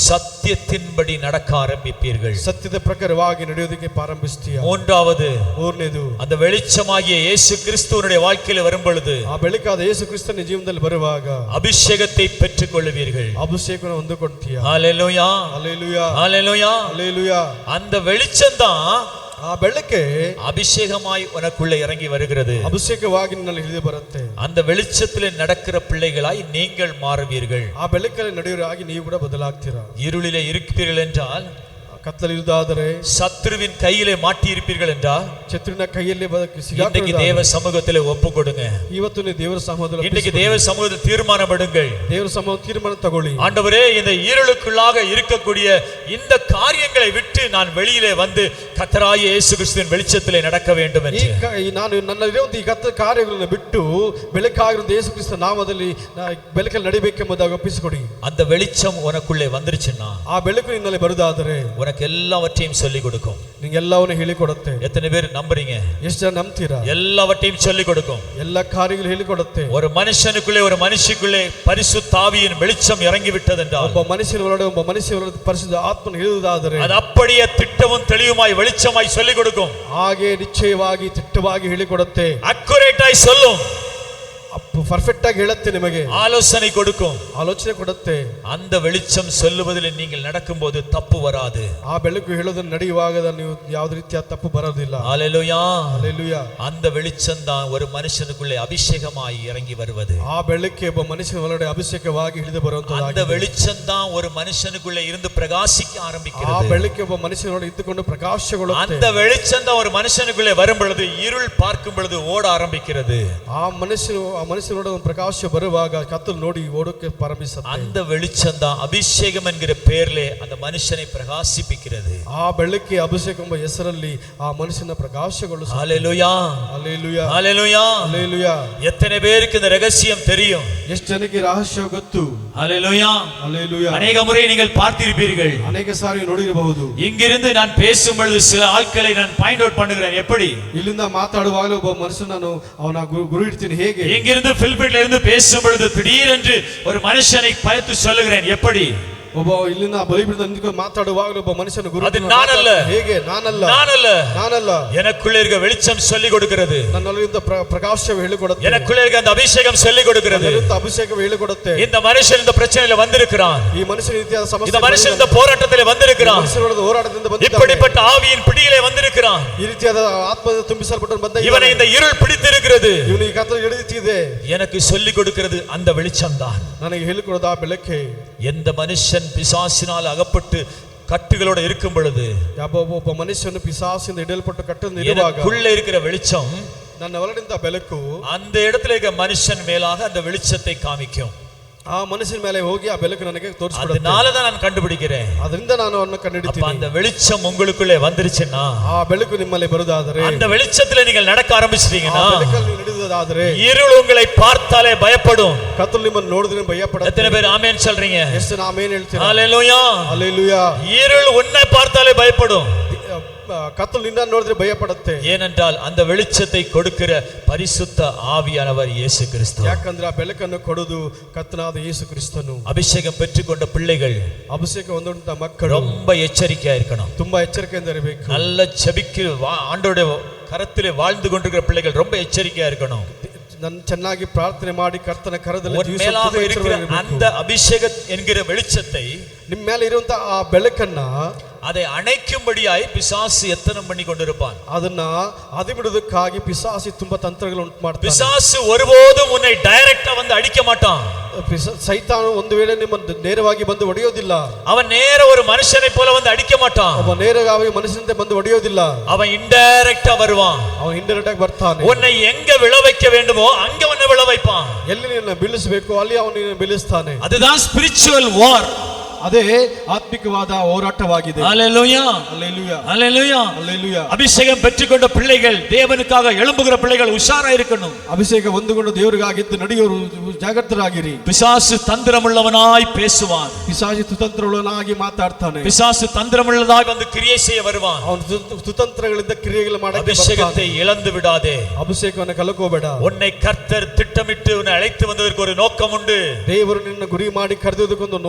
சத்தியத்தின்படி நடக்க ஆரம்பிப்பீர்கள். ಸತ್ಯದ ಪ್ರಕಾರವಾಗಿ ನಡೆಯೋದಕ್ಕೆ ಪ್ರಾರಂಭಿಸ್ತೀಯ. மூன்றாவது, ಮೂರನೇದು, அந்த வெளிச்சமாகிய இயேசு கிறிஸ்துவினுடைய வாழ்க்கையில் வரும் பொழுது, ಆ ಬೆಳಕಾದ ಯೇಸು ಕ್ರಿಸ್ತನ ಜೀವನದಲ್ಲಿ ಬರುವಾಗ அபிஷேகத்தை பெற்றுக் கொள்வீர்கள். ಅಭಿಷೇಕವನ್ನು ಹೊಂದಿಕೊಳ್ತೀಯ. ஹல்லேலூயா. ಹಲ್ಲೆಲೂಯಾ. ஹல்லேலூயா. ಹಲ್ಲೆಲೂಯಾ. அந்த வெளிச்சம் தான் ಆ ಬೆಳಕೆ அபிஷேகமாய் உனக்குள்ளே இறங்கி வருகிறது. ಅಭಿಷೇಕವಾಗಿ ನಿನ್ನಲ್ಲಿ ಇಳಿದು ಬರುತ್ತೆ. அந்த வெளிச்சத்திலே நடக்கிற பிள்ளைகளாய் நீங்கள் மாறுவீர்கள். ಆ ಬೆಳಕಲ್ಲಿ ನಡೆಯೋರಾಗಿ ನೀವು ಕೂಡ ಬದಲಾಗ್ತೀರಾ. இருளிலே இருப்பீர்கள் என்றால், ಕತ್ತಲಿರುವುದಾದರೆ, சத்துருவின் கையிலே மாட்டி இருப்பீர்கள் என்றால், ಶತ್ರುವಿನ ಕೈಯಲ್ಲಿ இன்றைக்கு தேவ சமூகத்திலே ஒப்பு கொடுங்க. ಇವತ್ತು ನೀವು ದೇವರ ಸಮಾಧಾನ, இன்றைக்கு தேவ சமூகத்தில் தீர்மானம் எடுங்கள். ದೇವರ ಸಮಾಧಾನ ತೀರ್ಮಾನ ತಗೊಳ್ಳಿ. ஆண்டவரே, இந்த இருளுக்குள்ளாக இருக்கக்கூடிய இந்த காரியங்களை விட்டு நான் வெளியிலே வந்து கர்த்தராகிய இயேசு கிறிஸ்துவின் வெளிச்சத்திலே நடக்க வேண்டும் என்று. ನಾನು ನನ್ನಲ್ಲಿರುವಂತ ಈ ಕತ್ತ ಕಾರ್ಯಗಳನ್ನು ಬಿಟ್ಟು ಬೆಳಕಾಗಿರುವ ಯೇಸು ಕ್ರಿಸ್ತ ನಾಮದಲ್ಲಿ ಬೆಳಕಲ್ಲಿ ನಡಿಬೇಕೆಂಬುದಾಗಿ ಒಪ್ಪಿಸಿಕೊಡಿ. அந்த வெளிச்சம் உனக்குள்ளே வந்துருச்சுன்னா, ಆ ಬೆಳಕು ನಿನ್ನಲ್ಲಿ ಬರುದಾದರೆ உனக்கு எல்லாவற்றையும் சொல்லிக் கொடுக்கும். ನಿಂಗೆ ಎಲ್ಲವನ್ನೂ ಹೇಳಿಕೊಡುತ್ತೆ. எத்தனை பேர் நம்புறீங்க? ಎಷ್ಟು ಜನ ನಂಬ್ತೀರಾ? எல்லாவற்றையும் சொல்லிக் கொடுக்கும். ಎಲ್ಲ ಕಾರ್ಯಗಳು ಹೇಳಿಕೊಡುತ್ತೆ. ஒரு மனுஷனுக்குள்ளே ஒரு மனுஷிக்குள்ளே பரிசுத்த ஆவியின் வெளிச்சம் இறங்கி விட்டது என்றால், ಒಬ್ಬ ಮನುಷ್ಯನ ಒಳಗಡೆ ಒಬ್ಬ ಮನುಷ್ಯನ ಒಳಗಡೆ ಪರಿಶುದ್ಧ ಆತ್ಮನ ಇಳಿಯುವುದಾದರೆ அது அப்படியே திட்டமும் தெளிவுமாய் வெளிச்சமாய் சொல்லிக் கொடுக்கும். ಹಾಗೆ ನಿಶ್ಚಯವಾಗಿ ತಿಟ್ಟವಾಗಿ ಹೇಳಿಕೊಡುತ್ತೆ. அக்குரேட்டாய் சொல்லும். ಪರ್ಫೆಕ್ಟ್ ಆಗಿ ಹೇಳುತ್ತೆ, ನಿಮಗೆ ஆலோசனை கொடுக்கும், ಆಲೋಚನೆ ಕೊಡುತ್ತೆ. அந்த வெளிச்சம் சொல்லுவதில் நீங்கள் நடக்கும்போது தப்பு வராது. ಆ ಬೆಳಕು ಹೇಳೋದನ್ನ ನಡೆಯುವಾಗ ನೀವು ಯಾವುದೇ ರೀತಿಯ ತಪ್ಪು ಬರೋದಿಲ್ಲ. ஹல்லேலூயா. ಹಲ್ಲೆಲೂಯಾ. அந்த வெளிச்சம் தான் ஒரு மனுஷனுக்குள்ளே அபிஷேகமாய் இறங்கி வருவது. ಆ ಬೆಳಕೆ ಒಬ್ಬ ಮನುಷ್ಯನ ಒಳಗಡೆ ಅಭಿಷೇಕವಾಗಿ ಇಳಿದು அந்த ಬರುವಂತದ್ದು. வெளிச்சம் தான் ஒரு மனுஷனுக்குள்ளே இருந்து பிரகாசிக்க ಆ ஆரம்பிக்கிறது. ಬೆಳಕೆ ಒಬ್ಬ ಮನುಷ್ಯನೊಳಗೆ ಇದ್ದುಕೊಂಡು ಪ್ರಕಾಶಗೊಳ್ಳುತ್ತೆ. அந்த வெளிச்சம் தான் ஒரு மனுஷனுக்குள்ளே வரும் பொழுது இருள் பார்க்கும் பொழுது ஓட ஆரம்பிக்கிறது. ಆ ಮನುಷ್ಯನೊಳಗೆ ಒಂದು ಪ್ರಕಾಶ ಬರುವಾಗ ಕತ್ತಲು ನೋಡಿ ಓಡೋಕೆ ಪ್ರಾರಂಭಿಸುತ್ತೆ. அந்த வெளிச்சம் தான் அபிஷேகம் என்கிற பெயரிலே அந்த மனுஷனை பிரகாசிப்பிக்கிறது. ಆ ಬೆಳಕೆ ಅಭಿಷೇಕ ಎಂಬ ಹೆಸರಲ್ಲಿ ಆ ಮನುಷ್ಯನ ಪ್ರಕಾಶಗೊಳಿಸುತ್ತೆ. ஹல்லேலூயா. ಹಲ್ಲೆಲೂಯಾ. ஹல்லேலூயா. ಹಲ್ಲೆಲೂಯಾ. எத்தனை பேருக்கு இந்த ரகசியம் தெரியும்? ಎಷ್ಟು ಜನಕ್ಕೆ ರಹಸ್ಯ ಗೊತ್ತು? ஹல்லேலூயா. ಹಲ್ಲೆಲೂಯಾ. அநேக முறை நீங்கள் பார்த்திருப்பீர்கள். ಅನೇಕ ಸಾರಿ ನೋಡಿರಬಹುದು. இங்கிருந்து நான் பேசும் பொழுது சில ஆட்களை நான் பாயிண்ட் அவுಟ್ பண்ணுகிறேன். எப்படி? ಇಲ್ಲಿಂದ ಮಾತಾಡುವಾಗಲೂ ಒಬ್ಬ ಮನುಷ್ಯನ ನಾನು ಅವನ ಗುರು ಇಡ್ತೀನಿ. ಹೇಗೆ? இங்கிருந்து பிலிப்பில இருந்து பேசும் பொழுது திடீரென்று ஒரு மனுஷனை பார்த்து சொல்லுகிறேன். எப்படி? ಒಬ್ಬ ಇಲ್ಲಿನ ಬಲಿಪೀಠದ ನಿಂತ್ಕೊಂಡು ಮಾತಾಡುವಾಗಲೂ ಒಬ್ಬ ಮನುಷ್ಯನ ಗುರು அது நான் அல்ல, ಹೇಗೆ ನಾನಲ್ಲ எனக்குள்ள இருக்க வெளிச்சம் சொல்லி கொடுக்கிறது, ನನ್ನಲ್ಲಿದ್ದ ಪ್ರಕಾಶವು ಹೇಳಿಕೊಡುತ್ತೆ, எனக்குள்ள இருக்க அந்த அபிஷேகம் சொல்லி கொடுக்கிறது. ಅಭಿಷೇಕವು ಹೇಳಿಕೊಡುತ್ತೆ. இந்த மனுஷன் இந்த பிரச்சனையில வந்திருக்கிறான், ಈ ಮನುಷ್ಯನ ರೀತಿಯಾದ ಸಮಸ್ಯೆ, இந்த மனுஷன் இந்த போராட்டத்திலே வந்திருக்கிறான், ಹೋರಾಟದಿಂದ ಬಂದಿದ್ದಾನೆ, இப்படிப்பட்ட ஆவியின் பிடியிலே வந்திருக்கிறான், ಈ ರೀತಿಯಾದ ಆತ್ಮದಿಂದ ತುಂಬಿಸಲ್ಪಟ್ಟು ಬಂದ இவனை இந்த இருள் பிடித்திருக்கிறது, ಇವನಿಗೆ ಕತ್ತಲು ಹಿಡಿದಿದೆ. எனக்கு சொல்லி கொடுக்கிறது அந்த வெளிச்சம் தான். ನನಗೆ ಹೇಳಿಕೊಡೋದು ಆ ಬೆಳಕೆ. எந்த மனுஷன் பிசாசினால் அகப்பட்டு கட்டுகளோட இருக்கும் பொழுது, ಒಬ್ಬ ಮನುಷ್ಯನು ಪಿಶಾಚಿನಿಂದ ಹಿಡಿಯಲ್ಪಟ್ಟು ಕಟ್ಟನ್ನು ಇರುವಾಗ எனக்குள்ள இருக்கிற வெளிச்சம், ನನ್ನ ಒಳಗಿಂದ ಬೆಳಕು அந்த இடத்துல இருக்க மனுஷன் மேலாக அந்த வெளிச்சத்தை காமிக்கும். ಆ ಮನುಷ್ಯನ ಮೇಲೆ ಹೋಗಿ ಆ ಬೆಳಕು ನನಗೆ ತೋರಿಸಿಬಿಡುತ್ತೆ. அதனால தான் நான் கண்டுபிடிக்கிறேன். ಅದರಿಂದ ನಾನು ಅವನ್ನ ಕಂಡುಹಿಡಿತೀನಿ. அந்த வெளிச்சம் உங்களுக்குள்ளே வந்துருச்சுன்னா, ಆ ಬೆಳಕು ನಿಮ್ಮಲ್ಲಿ ಬರುವುದಾದರೆ, அந்த வெளிச்சத்துல நீங்கள் நடக்க ஆரம்பிச்சிட்டீங்கன்னா, ಆ ಬೆಳಕಲ್ಲಿ ನೀವು ನಡೆಯುವುದಾದರೆ, இருள் உங்களை பார்த்தாலே பயப்படும். ಕತ್ತಲು ನಿಮ್ಮನ್ನು ನೋಡಿದ್ರೆ ಭಯಪಡುತ್ತೆ. எத்தனை பேர் ஆமென் சொல்றீங்க? ಎಷ್ಟು ಜನ ಆಮೆನ್ ಹೇಳ್ತೀರಾ? ஹalleluya, ஹalleluya. இருள் உன்னை பார்த்தாலே பயப்படும். ಕತ್ತಲು ನಿನ್ನ ನೋಡಿದ್ರೆ ಭಯಪಡುತ್ತೆ. ஏனென்றால் அந்த வெளிச்சத்தை கொடுக்கிற பரிசுத்த ஆவியானவர் இயேசு கிறிஸ்து. ಯಾಕಂದ್ರೆ ಆ ಬೆಳಕನ್ನು ಕೊಡುವುದು ಕರ್ತನಾದ ಯೇಸು ಕ್ರಿಸ್ತನು. அபிஷேகம் பெற்றுக்கொண்ட பிள்ளைகள், ಅಭಿಷೇಕ ಹೊಂದಿದ ಮಕ್ಕಳು ரொம்ப எச்சரிக்கையா இருக்கணும். ತುಂಬಾ ಎಚ್ಚರಿಕೆಯಿಂದ ಇರಬೇಕು. நல்ல செபிக்கு ஆண்டவருடைய கரத்திலே வாழ்ந்து கொண்டிருக்கிற பிள்ளைகள் ரொம்ப எச்சரிக்கையா இருக்கணும். ಚೆನ್ನಾಗಿ ಪ್ರಾರ್ಥನೆ ಮಾಡಿ ಕರ್ತನ ಕರದಲ್ಲಿ அந்த அபிஷேகம் என்கிற வெளிச்சத்தை, ನಿಮ್ಮ ಮೇಲೆ ಇರುವಂತ ಆ ಬೆಳಕನ್ನ அதை அணைக்கும்படியாய் பிசாசு எத்தனம் பண்ணி கொண்டிருப்பான். ಅದನ್ನ ಅದಿಬಿಡುವುದಕ್ಕಾಗಿ ಪಿಶಾಚಿ ತುಂಬಾ ತಂತ್ರಗಳು ಉಂಟು ಮಾಡ್ತಾನೆ. பிசாசு ஒருபோதும் உன்னை டைரக்டா வந்து அடிக்க மாட்டான். ಸೈತಾನು ಒಂದು ವೇಳೆ ನಿಮ್ಮನ್ನು ನೇರವಾಗಿ ಬಂದು ಹೊಡೆಯೋದಿಲ್ಲ. அவன் நேர ஒரு மனுஷனை போல வந்து அடிக்க மாட்டான். ಒಬ್ಬ ನೇರವಾಗಿ ಮನುಷ್ಯನಂತೆ ಬಂದು ಹೊಡೆಯೋದಿಲ್ಲ. அவன் இன்டைரக்டா வருவான். ಅವನು ಇಂಡೈರೆಕ್ಟ್ ಆಗಿ ಬರ್ತಾನೆ. உன்னை எங்க விழ வைக்க வேண்டுமோ அங்க உன்னை விழ வைப்பான். ಎಲ್ಲಿ ನಿನ್ನ ಬೀಳಿಸಬೇಕು ಅಲ್ಲಿ ಅವನು ನಿನ್ನ ಬೀಳಿಸ್ತಾನೆ. அதுதான் ஸ்பிரிச்சுவல் வார். ಅದೇ ಆತ್ಮಿಕವಾದ ಹೋರಾಟವಾಗಿದೆ. ஹalleluya, ஹalleluya, ஹalleluya, ஹalleluya. அபிஷேகம் பெற்றுக்கொண்ட பிள்ளைகள், தேவனுக்காக எழும்புகிற பிள்ளைகள் உஷாரா இருக்கணும். ಅಭಿಷೇಕ ಹೊಂದಿಕೊಂಡು ದೇವರಿಗಾಗಿದ್ದು ನಡೆಯೋರು ಜಾಗೃತರಾಗಿರಿ. பிசாசு தந்திரமுள்ளவனாய் பேசுவான். ಪಿಶಾಚಿ ತುತಂತ್ರವುಳ್ಳವನಾಗಿ ಮಾತಾಡ್ತಾನೆ. பிசாசு தந்திரமுள்ளதாய் வந்து கிரியை செய்ய வருவான். ಅವನು ತುತಂತ್ರಗಳಿಂದ ಕ್ರಿಯೆಗಳು ಮಾಡಕ್ಕೆ அபிஷேகத்தை இழந்து விடாதே. ಅಭಿಷೇಕವನ್ನು ಕಳಕೋಬೇಡ. உன்னை கர்த்தர் திட்டமிட்டு உன்னை அழைத்து வந்ததற்கு ஒரு நோக்கம் உண்டு. ದೇವರು ನಿನ್ನ ಗುರಿ ಮಾಡಿ ಕರೆದೋದಕ್ಕೊಂದು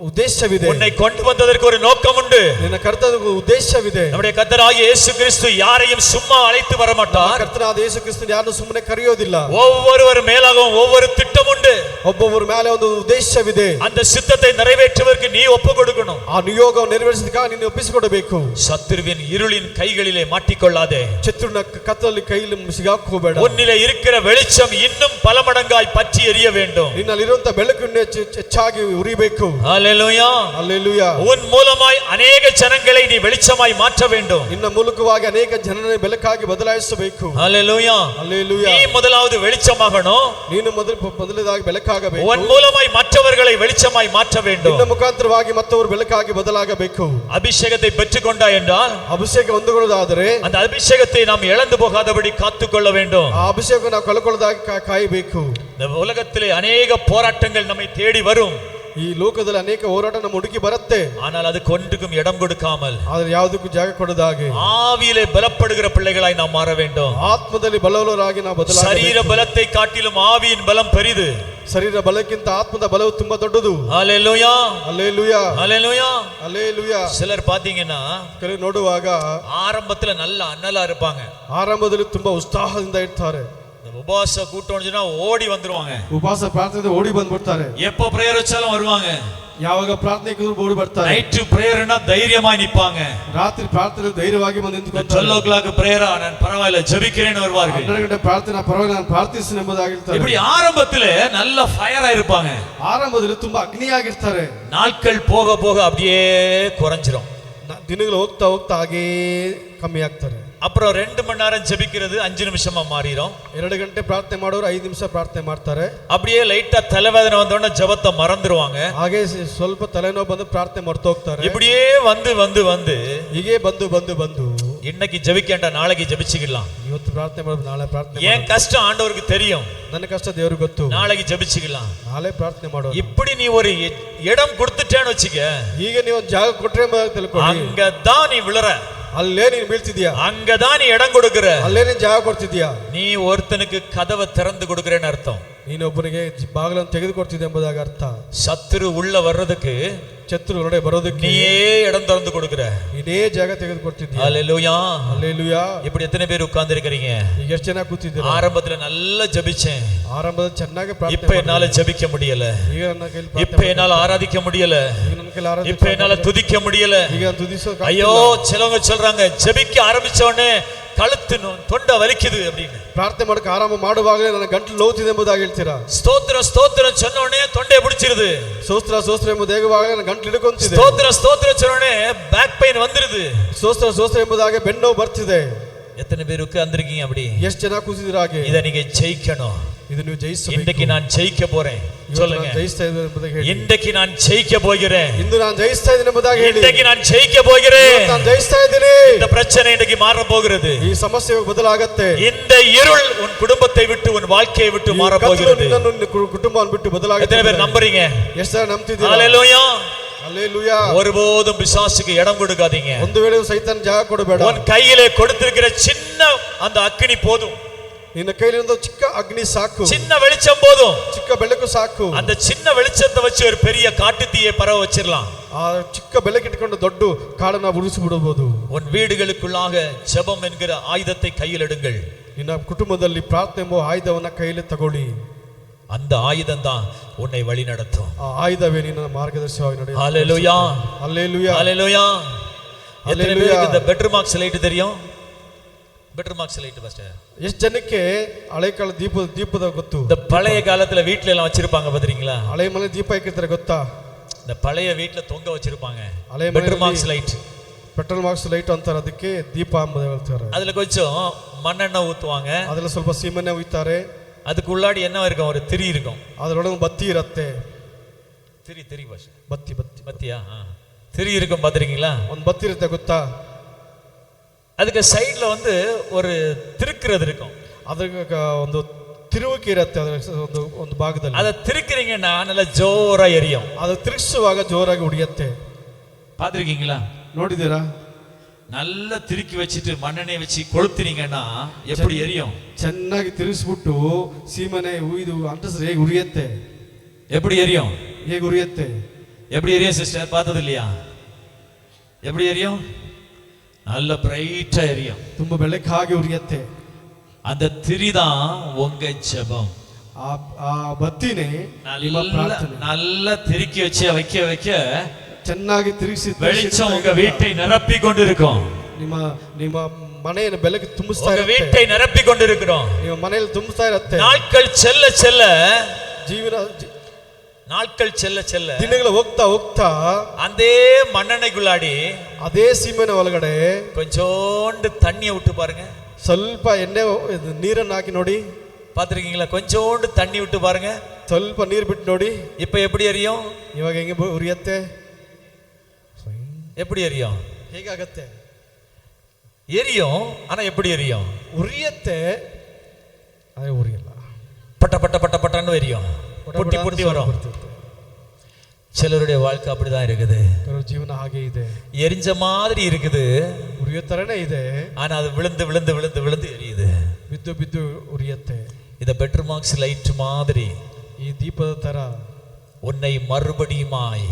ಉದ್ದೇಶವಿದೆ. உன்னை கொண்டு வந்ததற்கு ஒரு நோக்கம் உண்டு. ನಿನ್ನ ಕರೆದೋದಕ್ಕೆ ಉದ್ದೇಶವಿದೆ. நம்முடைய கர்த்தராகிய இயேசு கிறிஸ்து யாரையும் சும்மா அழைத்து வர மாட்டார். ಕರ್ತನಾದ ಯೇಸು ಕ್ರಿಸ್ತನು ಯಾರನ್ನು ಸುಮ್ಮನೆ ಕರೆಯೋದಿಲ್ಲ. ஒவ்வொருவர் மேலாகவும் ஒவ்வொரு திட்டம் உண்டு. ಒಬ್ಬೊಬ್ಬರ ಮೇಲೆ ಒಂದು ಉದ್ದೇಶವಿದೆ. அந்த சித்தத்தை நிறைவேற்றுவதற்கு நீ ஒப்பு கொடுக்கணும். ಆ ನಿಯೋಗವನ್ನು ನೆರವೇರಿಸಲಿಕ್ಕೆ ನೀನು ಒಪ್ಪಿಸಿಕೊಡಬೇಕು. சத்துருவின் இருளின் கைகளிலே மாட்டிக்கொள்ளாதே. ಶತ್ರುವಿನ ಕತ್ತಲಲ್ಲಿ ಕೈಯಲ್ಲಿ ಸಿಗಾಕೋಬೇಡ. உன்னிலே இருக்கிற வெளிச்சம் இன்னும் பல மடங்காய் பற்றி எரிய வேண்டும். ನಿನ್ನಲ್ಲಿರುವಂತ ಬೆಳಕನ್ನು ಹೆಚ್ಚಾಗಿ ಉರಿಬೇಕು. ஹalleluya, ஹalleluya. உன் மூலமாய் अनेक ಜನங்களை நீ வெளிச்சமாய் மாற்ற வேண்டும். ನಿನ್ನ ಮೂಲಕವಾಗಿ ಅನೇಕ ಜನರನ್ನು ಬೆಳಕಾಗಿ ಬದಲಾಯಿಸಬೇಕು. ஹalleluya, ஹalleluya. நீ முதலாவது வெளிச்சமாகணும். ನೀನು ಮೊದಲನೇದಾಗಿ ಬೆಳಕಾಗಬೇಕು. உன் மூலமாய் மற்றவர்களை வெளிச்சமாய் மாற்ற வேண்டும். ನಿನ್ನ ಮುಖಾಂತರವಾಗಿ ಮತ್ತವರು ಬೆಳಕಾಗಿ ಬದಲಾಗಬೇಕು. அபிஷேகத்தை பெற்றுக்கொண்டாய் என்றால், ಅಭಿಷೇಕ ಹೊಂದಿಕೊಳ್ಳೋದಾದರೆ அந்த அபிஷேகத்தை நாம் இழந்து போகாதபடி காத்துக்கொள்ள வேண்டும். ಆ ಅಭಿಷೇಕ ನಾವು ಕಳ್ಕೊಳ್ಳೋದಾಗಿ ಕಾಯಬೇಕು. இந்த உலகத்திலே अनेक போராட்டங்கள் நம்மை தேடி வரும். ಈ ಲೋಕದಲ್ಲಿ ಅನೇಕ ಹೋರಾಟ ನಮ್ಮ ಹುಡುಕಿ ಬರುತ್ತೆ. ஆனால் அதுக்கு ஒன்றுக்கும் இடம் கொடுக்காமல், ಆದರೆ ಯಾವುದಕ್ಕೂ ಜಾಗ ಕೊಡದಾಗೆ ஆவியிலே பலப்படுகிற பிள்ளைகளாய் நாம் மாற வேண்டும். ಆತ್ಮದಲ್ಲಿ ಬಲವುಳ್ಳವರಾಗಿ ನಾವು ಬದಲಾಗಬೇಕು. சரீர பலத்தை காட்டிலும் ஆவியின் பலம் பெரிது. ಶರೀರ ಬಲಕ್ಕಿಂತ ಆತ್ಮದ ಬಲವು ತುಂಬಾ ದೊಡ್ಡದು. ஹalleluya, ஹalleluya, ஹalleluya, ஹalleluya. சிலர் பாத்தீங்கன்னா ಕೆಲವು ನೋಡುವಾಗ ஆரம்பத்துல நல்ல அனலா இருப்பாங்க. ಆರಂಭದಲ್ಲಿ ತುಂಬಾ ಉತ್ಸಾಹದಿಂದ ಇರ್ತಾರೆ. உபவாச கூட்டம்னா ஓடி வந்துருவாங்க. ಉಪವಾಸ ಪ್ರಾರ್ಥನೆ ಓಡಿ ಬಂದ್ಬಿಡ್ತಾರೆ. எப்போ பிரேயர் வச்சாலும் வருவாங்க. ಯಾವಾಗ ಪ್ರಾರ್ಥನೆಗೆ ಓಡಿ ಬರ್ತಾರೆ. நைட் பிரேயர்னா தைரியமாய் நிப்பாங்க. ರಾತ್ರಿ ಪ್ರಾರ್ಥನೆ ಧೈರ್ಯವಾಗಿ ಬಂದು ನಿಂತುಕೊಂಡು 12 o'clock பிரேயரா நான் பரவாயில்லை ஜெபிக்கிறேன்னு வருவார்கள். 12 ಗಂಟೆ ಪ್ರಾರ್ಥನೆ ಪರವಾಗಿಲ್ಲ ನಾನು ಪ್ರಾರ್ಥಿಸ್ತೀನಿ ಎಂಬುದಾಗಿರ್ತಾರೆ. இப்படி ஆரம்பத்திலே நல்ல ஃபயரா இருப்பாங்க. ಆರಂಭದಲ್ಲಿ ತುಂಬಾ ಅಗ್ನಿಯಾಗಿರ್ತಾರೆ. நாட்கள் போக போக அப்படியே குறைஞ்சிரும். ದಿನಗಳು ಹೋಗ್ತಾ ಹೋಗ್ತಾ ಹಾಗೇ ಕಮ್ಮಿ ಆಗ್ತಾರೆ. அப்புறம் 2 மணி நேரம் ஜெபிக்கிறது 5 நிமிஷமா மாறிடும். 2 ಗಂಟೆ ಪ್ರಾರ್ಥನೆ ಮಾಡೋರು 5 ನಿಮಿಷ ಪ್ರಾರ್ಥನೆ ಮಾಡ್ತಾರೆ. அப்படியே லைட்டா தலைவேதனை வந்தோடனே ஜெபத்தை மறந்துடுவாங்க. ಹಾಗೆ ಸ್ವಲ್ಪ ತಲೆನೋವು ಬಂದು ಪ್ರಾರ್ಥನೆ ಮರೆತು ಹೋಗ್ತಾರೆ. இப்படியே வந்து வந்து வந்து ಹೀಗೆ ಬಂದು இன்னைக்கு ஜெபிக்கேண்டா நாளைக்கு ஜெபிச்சுக்கலாம். ಇವತ್ತು ಪ್ರಾರ್ಥನೆ ಮಾಡೋದು ನಾಳೆ ಪ್ರಾರ್ಥನೆ. ஏன் கஷ்டம் ஆண்டவருக்கு தெரியும். ನನ್ನ ಕಷ್ಟ ದೇವರಿಗೆ ಗೊತ್ತು. நாளைக்கு ஜெபிச்சுக்கலாம். ನಾಳೆ ಪ್ರಾರ್ಥನೆ ಮಾಡೋದು. இப்படி நீ ஒரு இடம் கொடுத்துட்டேன்னு வச்சுக்க. ಹೀಗೆ ನೀವು ಜಾಗ ಕೊಟ್ರೆ ತಿಳ್ಕೊಳ್ಳಿ. அங்கதான் நீ விழற. ಅಲ್ಲೇ ನೀನು ಬೀಳ್ತಿದ್ಯಾ. அங்கதான் நீ இடம் கொடுக்கற. ಅಲ್ಲೇ ನೀನು ಜಾಗ ಕೊಡ್ತಿದ್ಯಾ. நீ ஒருத்தனுக்கு கதவை திறந்து கொடுக்கறேன்னு அர்த்தம். ನೀನು ಒಬ್ಬನಿಗೆ ಬಾಗಿಲನ್ನು ತೆಗೆದುಕೊಡ್ತಿದ್ದೆ ಎಂಬುದಾಗಿ ಅರ್ಥ. சத்துரு உள்ள வர்றதுக்கு ಶತ್ರುಗಳೊಡೆ ಬರೋದಕ್ಕೆ நீயே இடம் திறந்து கொடுக்கிற. ನೀನೇ ಜಾಗ ತೆಗೆದುಕೊಡ್ತಿದ್ದೀಯ. ஹல்லேலூயா. ஹல்லேலூயா. இப்படி எத்தனை பேர் உட்கார்ந்து இருக்கீங்க? ಈಗ ಎಷ್ಟು ಜನ ಕೂತಿದ್ದೀರಾ? ஆரம்பத்துல நல்லா ஜெபிச்சேன், ಆರಂಭದಲ್ಲಿ ಚೆನ್ನಾಗಿ ಪ್ರಾರ್ಥನೆ இப்ப என்னால ஜெபிக்க முடியல, ಈಗ ನನ್ನ ಕೈಯಲ್ಲಿ இப்ப என்னால ஆராதிக்க முடியல, ಈಗ ನನ್ನ ಕೈಯಲ್ಲಿ ಆರಾಧನೆ இப்ப என்னால துதிக்க முடியல. ಈಗ ತುದಿಸೋ ஐயோ சிலவங்க சொல்றாங்க ஜெபிக்க ஆரம்பிச்ச உடனே கழுத்து தொண்டை வலிக்குது அப்படின்னு. ಪ್ರಾರ್ಥನೆ ಮಾಡಕ್ಕೆ ಆರಂಭ ಮಾಡುವಾಗಲೇ ನನ್ನ ಗಂಟಲು ನೋವುತ್ತಿದೆ ಎಂಬುದಾಗಿ ಹೇಳ್ತೀರಾ. ஸ்தோத்திரம் ஸ்தோத்திரம் சொன்ன உடனே தொண்டை பிடிச்சிருது. ಸ್ತೋತ್ರ ಸ್ತೋತ್ರ ಎಂಬುದು ಹೇಗುವಾಗ ನನ್ನ ಗಂಟಲು ಹಿಡ್ಕೊಂತಿದೆ. ஸ்தோத்திரம் ஸ்தோத்திரம் சொன்ன உடனே பேக் பெயின் வந்துருது. ಸ್ತೋತ್ರ ಸ್ತೋತ್ರ ಎಂಬುದಾಗಿ ಬೆನ್ನು ನೋವು ಬರ್ತಿದೆ. எத்தனை பேருக்கு வந்திருக்கீங்க அப்படி? ಎಷ್ಟು ಜನ ಕೂತಿದ್ದೀರಾ ಹಾಗೆ? இதை நீங்க ஜெயிக்கணும். ಇದು ನೀವು ಜಯಿಸಬೇಕು. இன்றைக்கு நான் ஜெயிக்க போறேன் சொல்லுங்க. ಜಯಿಸ್ತಾ ಇದ್ದೇನೆ ಎಂಬುದಾಗಿ ಹೇಳಿ. இன்றைக்கு நான் ஜெயிக்க போகிறேன். ಇಂದು ನಾನು ಜಯಿಸ್ತಾ ಇದ್ದೇನೆ ಎಂಬುದಾಗಿ ಹೇಳಿ. இன்றைக்கு நான் ஜெயிக்க போகிறேன். ನಾನು ಜಯಿಸ್ತಾ ಇದ್ದೇನೆ. இந்த பிரச்சனை இன்னைக்கு மாற போகிறது. ಈ ಸಮಸ್ಯೆ ಬದಲಾಗುತ್ತೆ. இந்த இருள் உன் குடும்பத்தை விட்டு உன் வாழ்க்கையை விட்டு மாற போகிறது. ನಿನ್ನ ಕುಟುಂಬವನ್ನು ಬಿಟ್ಟು ಬದಲಾಗುತ್ತೆ. எத்தனை பேர் நம்புறீங்க? ಎಷ್ಟು ಜನ ನಂಬ್ತಿದ್ದೀರಾ? ஹல்லேலூயா. ஹல்லேலூயா. ஒருபோதும் பிசாசுக்கு இடம் கொடுக்காதீங்க. ಒಂದು ವೇಳೆ ಸೈತಾನ್ ಜಾಗ ಕೊಡಬೇಡ. உன் கையிலே கொடுத்திருக்கிற சின்ன அந்த அக்கினி போதும். ನಿನ್ನ ಕೈಲಿರೋ ಚಿಕ್ಕ ಅಗ್ನಿ ಸಾಕು. சின்ன வெளிச்சம் போதும். ಚಿಕ್ಕ ಬೆಳಕು ಸಾಕು. அந்த சின்ன வெளிச்சத்தை வச்சு ஒரு பெரிய காட்டுத்தீயை பரவ வச்சிரலாம். ಆ ಚಿಕ್ಕ ಬೆಳಕು ಇಟ್ಕೊಂಡು ದೊಡ್ಡ ಕಾಡನ್ನ ಉರಿಸಿ ಬಿಡಬಹುದು. உன் வீடுகளுக்குள்ளாக ஜெபம் என்கிற ஆயுதத்தை கையில் எடுங்கள். ನಿನ್ನ ಕುಟುಂಬದಲ್ಲಿ ಪ್ರಾರ್ಥನೆ ಎಂಬ ಆಯುಧವನ್ನ ಕೈಯಲ್ಲಿ ತಗೊಳ್ಳಿ. அந்த ஆயுதம் தான் உன்னை வழி நடத்தும். ಆ ಆಯುಧವೇ ನಿನ್ನ ಮಾರ್ಗದರ್ಶನವಾಗಿ ನಡೆಯುತ್ತೆ. ஹல்லேலூயா. ஹல்லேலூயா. ஹல்லேலூயா. எத்தனை பேருக்கு இந்த பெட்ரூம் மார்க்ஸ் லைட் தெரியும்? Petromax light pastor. ಎಷ್ಟು ಜನಕ್ಕೆ ಹಳೆ ಕಾಲ ದೀಪದ ಗೊತ್ತು? இந்த பழைய காலத்துல வீட்ல எல்லாம் வச்சிருப்பாங்க பாத்தீங்களா? ಹಳೆ ಮನೆ ದೀಪ ಹಾಕಿರ್ತಾರೆ ಗೊತ್ತಾ? இந்த பழைய வீட்ல தொங்க வச்சிருப்பாங்க ಹಳೆ Petromax light. Petromax light ಅಂತಾರೆ, ಅದಕ್ಕೆ ದೀಪ ಅಂತ ಹೇಳ್ತಾರೆ. அதுல கொஞ்சம் மண்ணெண்ணெய் ஊத்துவாங்க, ಅದೆಲ್ಲ ಸ್ವಲ್ಪ ಸೀಮೆಣ್ಣೆ ಉಯ್ತಾರೆ. அதுக்கு உள்ளாடி என்ன இருக்கும்? ஒரு திரி இருக்கும், ಅದರೊಳಗೆ ಬತ್ತಿ ಇರುತ್ತೆ. திரி பாஷா ಬತ್ತಿ பத்தியா? திரி இருக்கும் பாத்திருக்கீங்களா? ಒಂದು ಬತ್ತಿ ಇರುತ್ತೆ ಗೊತ್ತಾ? அதுக்கு சைடுல வந்து ஒரு திருக்குறது இருக்கும், ಅದಕ್ಕೆ ಒಂದು ತಿರುವಿಕೆ ಇರುತ್ತೆ ಒಂದು ಒಂದು ಭಾಗದಲ್ಲಿ. அதை திருக்குறீங்கன்னா நல்லா ஜோரா எரியும். ಅದು ತಿರುಗಿಸುವಾಗ ಜೋರಾಗಿ ಉಡಿಯುತ್ತೆ. பாத்திருக்கீங்களா? ನೋಡಿದ್ದೀರಾ? நல்லா திருக்கி வச்சிட்டு மண்ணெண்ணெய் வச்சு கொளுத்துறீங்கன்னா எப்படி எரியும்? ಚೆನ್ನಾಗಿ ತಿರುಗಿಸ್ಬಿಟ್ಟು ಸೀಮೆಣ್ಣೆ ಉಯ್ದು ಅಂಟಿಸಿದ್ರೆ ಹೇಗೆ ಉರಿಯುತ್ತೆ? எப்படி எரியும்? ಹೇಗೆ ಉರಿಯುತ್ತೆ? எப்படி எரியும் சிஸ்டர்? பார்த்தது இல்லையா? எப்படி எரியும்? நல்ல பிரைட்டா எரியும், ತುಂಬಾ ಬೆಳಕಾಗಿ ಉರಿಯುತ್ತೆ. அந்த திரிதான் உங்க ஜெபம். ಆ ಬತ್ತಿನೇ ನಿಮ್ಮ ಪ್ರಾರ್ಥನೆ. நல்லா திருக்கி வச்சு வைக்க வைக்க ಚೆನ್ನಾಗಿ ತಿರುಗಿಸಿ வெளிச்சம் உங்க வீட்டை நிரப்பி கொண்டிருக்கும். ನಿಮ್ಮ ನಿಮ್ಮ ಮನೆಯನ್ನು ಬೆಳಕು ತುಂಬಿಸ್ತಾ உங்க ಇರುತ್ತೆ. வீட்டை நிரப்பி கொண்டிருக்கிறோம். ನಿಮ್ಮ ಮನೆಯಲ್ಲಿ ತುಂಬಿಸ್ತಾ ಇರುತ್ತೆ. நாட்கள் செல்ல செல்ல நாட்கள் செல்ல செல்ல ದಿನಗಳು ಹೋಗ್ತಾ ಹೋಗ್ತಾ அதே மண்ணெண்ணெய்க்குள்ளாடி ಅದೇ ಸೀಮೆನ ಒಳಗಡೆ கொஞ்சோண்டு தண்ணியை விட்டு பாருங்க, ಸ್ವಲ್ಪ ಎಣ್ಣೆ ನೀರನ್ನು ಹಾಕಿ ನೋಡಿ. பாத்திருக்கீங்களா? கொஞ்சோண்டு தண்ணி விட்டு பாருங்க, ಸ್ವಲ್ಪ ನೀರು ಬಿಟ್ಟು ನೋಡಿ. இப்ப எப்படி எரியும்? ಇವಾಗ ಹೆಂಗೆ ಉರಿಯತ್ತೆ? எப்படி எரியும்? ಹೇಗಾಗತ್ತೆ? எரியும், ஆனா எப்படி எரியும்? ಉರಿಯತ್ತೆ, ಅದೇ ಉರಿಯಲ್ಲ. பட்ட பட்ட பட்ட பட்டன்னு எரியும், பொட்டி பொட்டி வரும். சிலருடைய வாழ்க்கை அப்படிதான் இருக்குது. ಜೀವನ ಹಾಗೆ ಇದೆ, எரிஞ்ச மாதிரி இருக்குது, ಉರಿಯೋ ತರನೇ ಇದೆ, ஆனா அது விழுந்து விழுந்து விழுந்து விழுந்து எரியுது. ಬಿದ್ದು ಬಿದ್ದು ಉರಿಯತ್ತೆ. இத பெட்ரூம் மார்க்ஸ் லைட் மாதிரி ಈ ದೀಪದ ತರ உன்னை மறுபடியுமாய்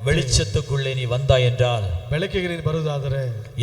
வெளிச்சத்துக்குள்ளே நீ வந்தாய் என்றால், ಬೆಳಕಿಗೆ ನೀನು ಬರುವುದಾದರೆ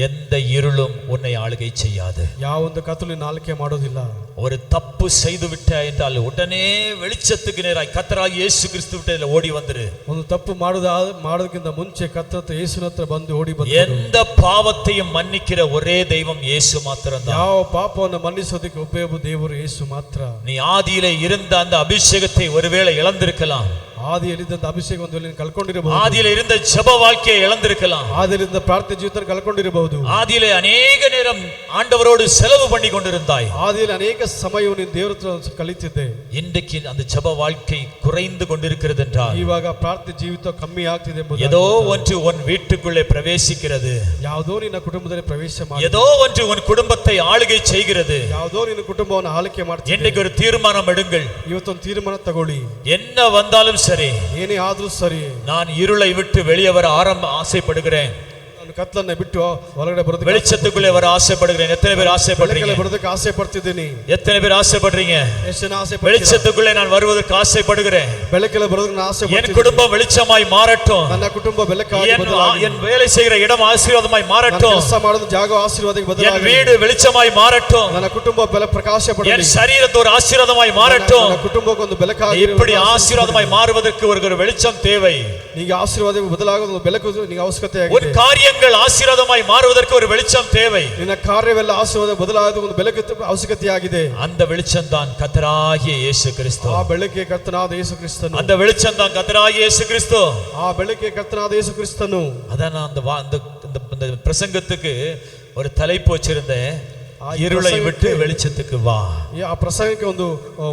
எந்த இருளும் உன்னை ஆளுகை செய்யாது. ಯಾವೊಂದು ಕತ್ತಲು ಆಳ್ಕೆ ಮಾಡೋದಿಲ್ಲ. ஒரு தப்பு செய்து விட்டாய் என்றால் உடனே வெளிச்சத்துக்கு நேராய் கர்த்தராகிய இயேசு கிறிஸ்துவிட்ட ஓடி வந்துரு. ಒಂದು ತಪ್ಪು ಮಾಡೋದಕ್ಕಿಂತ ಮುಂಚೆ ಕರ್ತನ ಯೇಸುವಿನ ಹತ್ರ ಬಂದು ಓಡಿ ಬಂದು. எந்த பாவத்தையும் மன்னிக்கிற ஒரே தெய்வம் இயேசு மாத்திரம்தான். ಯಾವ ಪಾಪವನ್ನು ಮನ್ನಿಸೋದಕ್ಕೆ ಒಬ್ಬೇ ಒಬ್ಬ ದೇವರು ಯೇಸು ಮಾತ್ರ. நீ ஆதியிலே இருந்த அந்த அபிஷேகத்தை ஒருவேளை இழந்திருக்கலாம், ಆದಿಯಲ್ಲಿದ್ದ ಅಭಿಷೇಕ ಒಂದು ವೇಳೆ ಕಳ್ಕೊಂಡಿರಬಹುದು. ஆதியிலே இருந்த ஜெப வாழ்க்கையை இழந்திருக்கலாம், ಆದಿಯಲ್ಲಿದ್ದ ಪ್ರಾರ್ಥನೆ ಜೀವಿತ ಕಳ್ಕೊಂಡಿರಬಹುದು. ஆதியிலே ಅನೇಕ நேரம் ஆண்டவரோடு செலவு பண்ணி கொண்டிருந்தாய், ಆದಿಯಲ್ಲಿ ಅನೇಕ ಸಮಯವನ್ನು ನೀನು ದೇವರ ಹತ್ರ ಕಳೀತಿದ್ದೆ. இன்றைக்கு அந்த ஜெப வாழ்க்கை குறைந்து கொண்டிருக்கிறது என்றால், ಇವಾಗ ಪ್ರಾರ್ಥನೆ ಜೀವಿತ ಕಮ್ಮಿ ಆಗ್ತಿದೆ ಎಂಬುದು, ஏதோ ஒன்று உன் வீட்டுக்குள்ளே பிரவேசிக்கிறது, ಯಾವುದೋ ನಿನ್ನ ಕುಟುಂಬದಲ್ಲಿ ಪ್ರವೇಶ ಮಾಡಿ, ஏதோ ஒன்று உன் குடும்பத்தை ஆளுகை செய்கிறது. ಯಾವುದೋ ನಿನ್ನ ಕುಟುಂಬವನ್ನು ಆಳ್ಕೆ ಮಾಡ್ತಿದೆ. இன்றைக்கு ஒரு தீர்மானம் எடுங்கள். ಇವತ್ತೊಂದು ತೀರ್ಮಾನ ತಗೊಳ್ಳಿ. என்ன வந்தாலும் சரி, ಏನೇ ಆದ್ರೂ ಸರಿ, நான் இருளை விட்டு வெளியே வர ஆசைப்படுகிறேன். ಕತ್ತಲನ್ನ ಬಿಟ್ಟು ಹೊರಗಡೆ ಬರೋದಕ್ಕೆ வெளிச்சத்துக்குள்ளே வர ஆசைப்படுகிறேன். எத்தனை பேர் ஆசைப்படுறீங்க? ಬೆಳಕಲ್ಲಿ ಬರೋದಕ್ಕೆ ಆಸೆ ಪಡ್ತಿದ್ದೀನಿ. எத்தனை பேர் ஆசைப்படுறீங்க? ಎಷ್ಟು ಜನ ಆಸೆ ಪಡ್ತೀರಾ? வெளிச்சத்துக்குள்ளே நான் வருவதற்கு ஆசைப்படுகிறேன். ಬೆಳಕಲ್ಲಿ ಬರೋದಕ್ಕೆ ನಾನು ಆಸೆ என் ಪಡ್ತೀನಿ. குடும்பம் வெளிச்சமாய் மாறட்டும். ನನ್ನ ಕುಟುಂಬ ಬೆಳಕಾಗಿ ಬದಲಾಗಲಿ. என் வேலை செய்கிற இடம் ஆசீர்வாதமாய் மாறட்டும். ಕೆಲಸ ಮಾಡೋದು ಜಾಗ ಆಶೀರ್ವಾದಕ್ಕೆ என் ಬದಲಾಗಲಿ. வீடு வெளிச்சமாய் மாறட்டும். ನನ್ನ ಕುಟುಂಬ ಪ್ರಕಾಶ ಪಡಲಿ. என் சரீரத்து ஒரு ஆசீர்வாதமாய் மாறட்டும். ನನ್ನ ಕುಟುಂಬಕ್ಕೆ ಒಂದು ಬೆಳಕಾಗಿ. இப்படி ஆசீர்வாதமாய் மாறுவதற்கு ஒரு வெளிச்சம் தேவை. நீங்க ஆசீர்வாதಕ್ಕೆ ಬದಲಾಗೋದು ಬೆಳಕು ನಿಮಗೆ ಅವಶ್ಯಕತೆ ಆಗಿದೆ. உன் காரியங்கள் ஆசீர்வாதமாய் மாறுவதற்கு ஒரு வெளிச்சம் தேவை. ನಿನ್ನ ಕಾರ್ಯವೆಲ್ಲ ಆಶೀರ್ವಾದ ಬದಲಾಗೋದು ಒಂದು ಬೆಳಕು ಅವಶ್ಯಕತೆ ಆಗಿದೆ. அந்த வெளிச்சம் தான் கர்த்தராகிய இயேசு கிறிஸ்து. ಆ ಬೆಳಕೆ ಕರ್ತನಾದ ಯೇಸು ಕ್ರಿಸ್ತನು. அந்த வெளிச்சம் தான் கர்த்தராகிய இயேசு கிறிஸ்து. ಆ ಬೆಳಕೆ ಕರ್ತನಾದ ಯೇಸು ಕ್ರಿಸ್ತನು. அதான் அந்த பிரசங்கத்துக்கு ஒரு தலைப்பு வச்சிருந்தேன். இருளை விட்டு வெளிச்சத்துக்கு வா. ಆ ಪ್ರಸಂಗಕ್ಕೆ ಒಂದು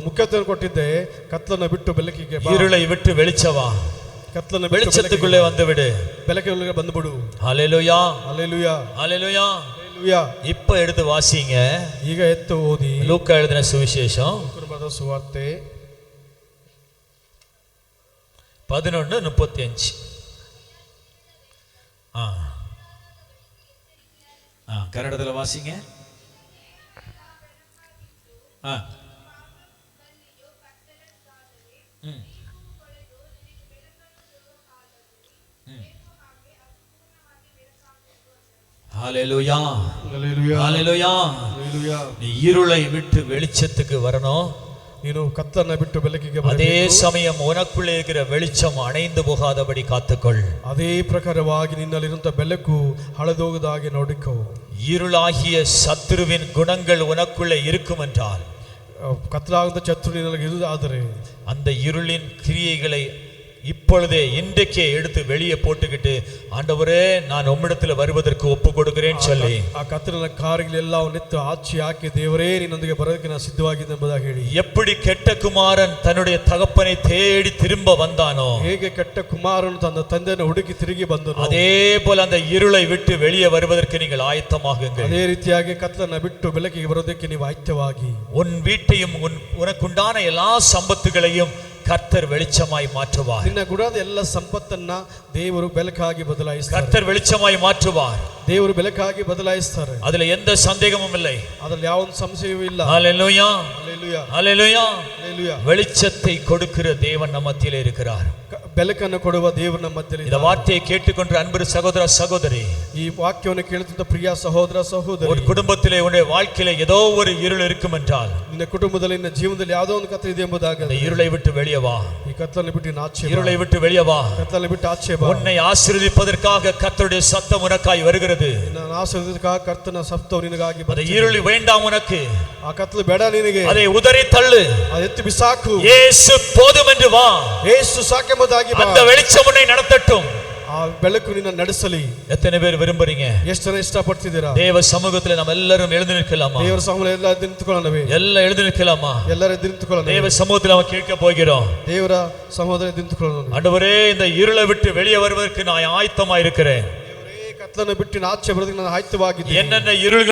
ಮುಖ್ಯತ್ವವನ್ನು ಕೊಟ್ಟಿದ್ದೆ. ಕತ್ತಲನ್ನು ಬಿಟ್ಟು ಬೆಳಕಿಗೆ ಬಾ. இருளை விட்டு வெளிச்சம் வா. ಕತ್ತಲನ್ನು ಬಿಟ್ಟು வெளிச்சத்துக்குள்ளே வந்து விடு. ಬೆಳಕಿಗೆ ಬಂದು ಬಿಡು. ஹல்லேலூயா ஹல்லேலூயா ஹல்லேலூயா. ஹல்லேலூயா. இப்ப எடுத்து வாசிங்க. ಈಗ ಎತ್ತು ಓದಿ லூக்கா எழுதின சுவிசேஷம் ಲೂಕನ ಸುವಾರ್ತೆ 11:35. கன்னடத்துல வாசிங்க. ஹல்லேலூயா ஹல்லேலூயா ஹல்லேலூயா. ஹல்லேலூயா. நீ இருளை விட்டு வெளிச்சத்துக்கு வரணும். ನೀನು ಕತ್ತಲನ್ನ ಬಿಟ್ಟು ಬೆಳಕಿಗೆ அதே ಬರಬೇಕು. சமயம் உனக்குள்ளே இருக்கிற வெளிச்சம் அணைந்து போகாதபடி காத்துக்கொள். ಅದೇ ಪ್ರಕಾರವಾಗಿ ನಿನ್ನಲ್ಲಿರುವಂತ ಬೆಳಕು ಹಳದೋಗದಾಗೆ ನೋಡಿಕೋ. இருளாகிய சத்துருவின் குணங்கள் உனக்குள்ளே இருக்கும் என்றால், ಕತ್ತಲಾಗದ ಶತ್ರು ನಿನ್ನಲ್ಲಿ ಇರುವುದಾದರೆ, அந்த இருளின் கிரியைகளை இப்பொழுதே இன்றைக்கே எடுத்து வெளியே போட்டுக்கிட்டு, ஆண்டவரே நான் உம்மிடத்தில் வருவதற்கு ஒப்பு கொடுக்கிறேன்னு சொல்லி ಆ ಕತ್ತಲಿನ ಕಾರ್ಯಗಳೆಲ್ಲವನ್ನೆತ್ತು ಆಚೆ ಹಾಕಿ, ದೇವರೇ ನಿನ್ನೊಂದಿಗೆ ಬರೋದಕ್ಕೆ ನಾನು ಸಿದ್ಧವಾಗಿದ್ದೆ ಎಂಬುದಾಗಿ ಹೇಳಿ. எப்படி கெட்ட குமாரன் தன்னுடைய தகப்பனை தேடி திரும்ப வந்தானோ, ಹೇಗೆ ಕೆಟ್ಟ ಕುಮಾರನು ತನ್ನ ತಂದೆಯನ್ನು ಹುಡುಕಿ ತಿರುಗಿ ಬಂದನು, அதே போல அந்த இருளை விட்டு வெளியே வருவதற்கு நீங்கள் ஆயத்தமாகுங்கள். ಅದೇ ರೀತಿಯಾಗಿ ಕತ್ತಲನ್ನ ಬಿಟ್ಟು ಬೆಳಕಿಗೆ ಬರೋದಕ್ಕೆ ನೀವು ಆಯ್ತವಾಗಿ உன் வீட்டையும் உனக்குண்டான எல்லா சம்பத்துகளையும் கர்த்தர் வெளிச்சமாய் மாற்றுவார். ನಿನ್ನ ಗುಡಾದ ಎಲ್ಲ ಸಂಪತ್ತನ್ನ ದೇವರು ಬೆಳಕಾಗಿ ಬದಲಾಯಿಸ್ತಾರೆ. கர்த்தர் வெளிச்சமாய் மாற்றுவார். ದೇವರು ಬೆಳಕಾಗಿ ಬದಲಾಯಿಸ್ತಾರೆ. அதுல எந்த சந்தேகமும் இல்லை. ಅದರಲ್ಲಿ ಯಾವ ಒಂದು ಸಂಶಯವೂ ಇಲ್ಲ. ஹல்லேலூயா ಹಲ್ಲೇಲೂಯಾ ஹல்லேலூயா. ಹಲ್ಲೇಲೂಯಾ. வெளிச்சத்தை கொடுக்கிற தேவன் நம்ம மத்தியிலே இருக்கிறார். ಬೆಳಕನ್ನು ಕೊಡುವ ದೇವರು ನಮ್ಮ ಮಧ್ಯದಲ್ಲಿ இந்த வார்த்தையை கேட்டுக்கொண்ட அன்பு சகோதர சகோதரி, ಈ ವಾಕ್ಯವನ್ನು ಕೇಳುತ್ತಿದ್ದ ಪ್ರಿಯ ಸಹೋದರ ಸಹೋದರಿ, ஒரு குடும்பத்திலே உன்னுடைய வாழ்க்கையில ஏதோ ஒரு இருள் இருக்கும் என்றால், ನಿನ್ನ ಕುಟುಂಬದಲ್ಲಿ ನಿನ್ನ ಜೀವನದಲ್ಲಿ ಯಾವುದೋ ಒಂದು ಕತ್ತಲೆ ಇದೆ ಎಂಬುದಾಗಿ அந்த இருளை விட்டு வெளியே வா. ಈ ಕತ್ತಲನ್ನು ಬಿಟ್ಟು ಆಚೆ ಬಾ. இருளை விட்டு வெளியே வா. ಕತ್ತಲನ್ನು ಬಿಟ್ಟು ಆಚೆ ಬಾ. உன்னை ஆசீர்வதிப்பதற்காக கர்த்தருடைய சத்தம் உனக்காய் வருகிறது. ನಿನ್ನ ಆಶೀರ್ವಾದಕ್ಕಾಗಿ ಕರ್ತನ ಶಬ್ದವು ನಿನಗಾಗಿ அந்த ಬರುತ್ತದೆ. இருள் வேண்டாம் உனக்கு. ಆ ಕತ್ತಲು ಬೇಡ ನಿನಗೆ. அதை உதறி தள்ளு. ಅದು ಎತ್ತಿ ಬಿಸಾಕು. இயேசு போதும் என்று வா. ಯೇಸು ಸಾಕೆಂಬುದಾಗಿ ಬಾ. அந்த வெளிச்சம் உன்னை நடத்தட்டும். ಆ ಬೆಳಕು ನಿನ್ನ ನಡೆಸಲಿ. எத்தனை பேர் விரும்புறீங்க? ಎಷ್ಟು ಜನ ಇಷ್ಟಪಡ್ತಿದ್ದೀರಾ? தேவ சமூகத்தில் நாம் எல்லாரும் எழுந்து நிற்கலாமா? ದೇವರ ಸಮ್ಮುಖದಲ್ಲಿ ಎಲ್ಲ ಎದ್ದು ನಿಂತುಕೊಳ್ಳೋಣವೇ? எல்லாம் எழுந்து நிற்கலாமா? ಎಲ್ಲರೂ ಎದ್ದು ನಿಂತುಕೊಳ್ಳೋಣ. தேவ சமூகத்தில் நாம் கேட்க போகிறோம். ದೇವರ ಸಹೋದರ ಎದ್ದು ನಿಂತುಕೊಳ್ಳೋಣ. ஆண்டவரே, இந்த இருளை விட்டு வெளியே வருவதற்கு நான் ஆயத்தமா இருக்கிறேன். ದೇವರೇ, ಕತ್ತಲನ್ನು ಬಿಟ್ಟು ಆಚೆ ಬರೋದಕ್ಕೆ ನಾನು ಆಯ್ತವಾಗಿದ್ದೇನೆ. என்னென்ன இருள்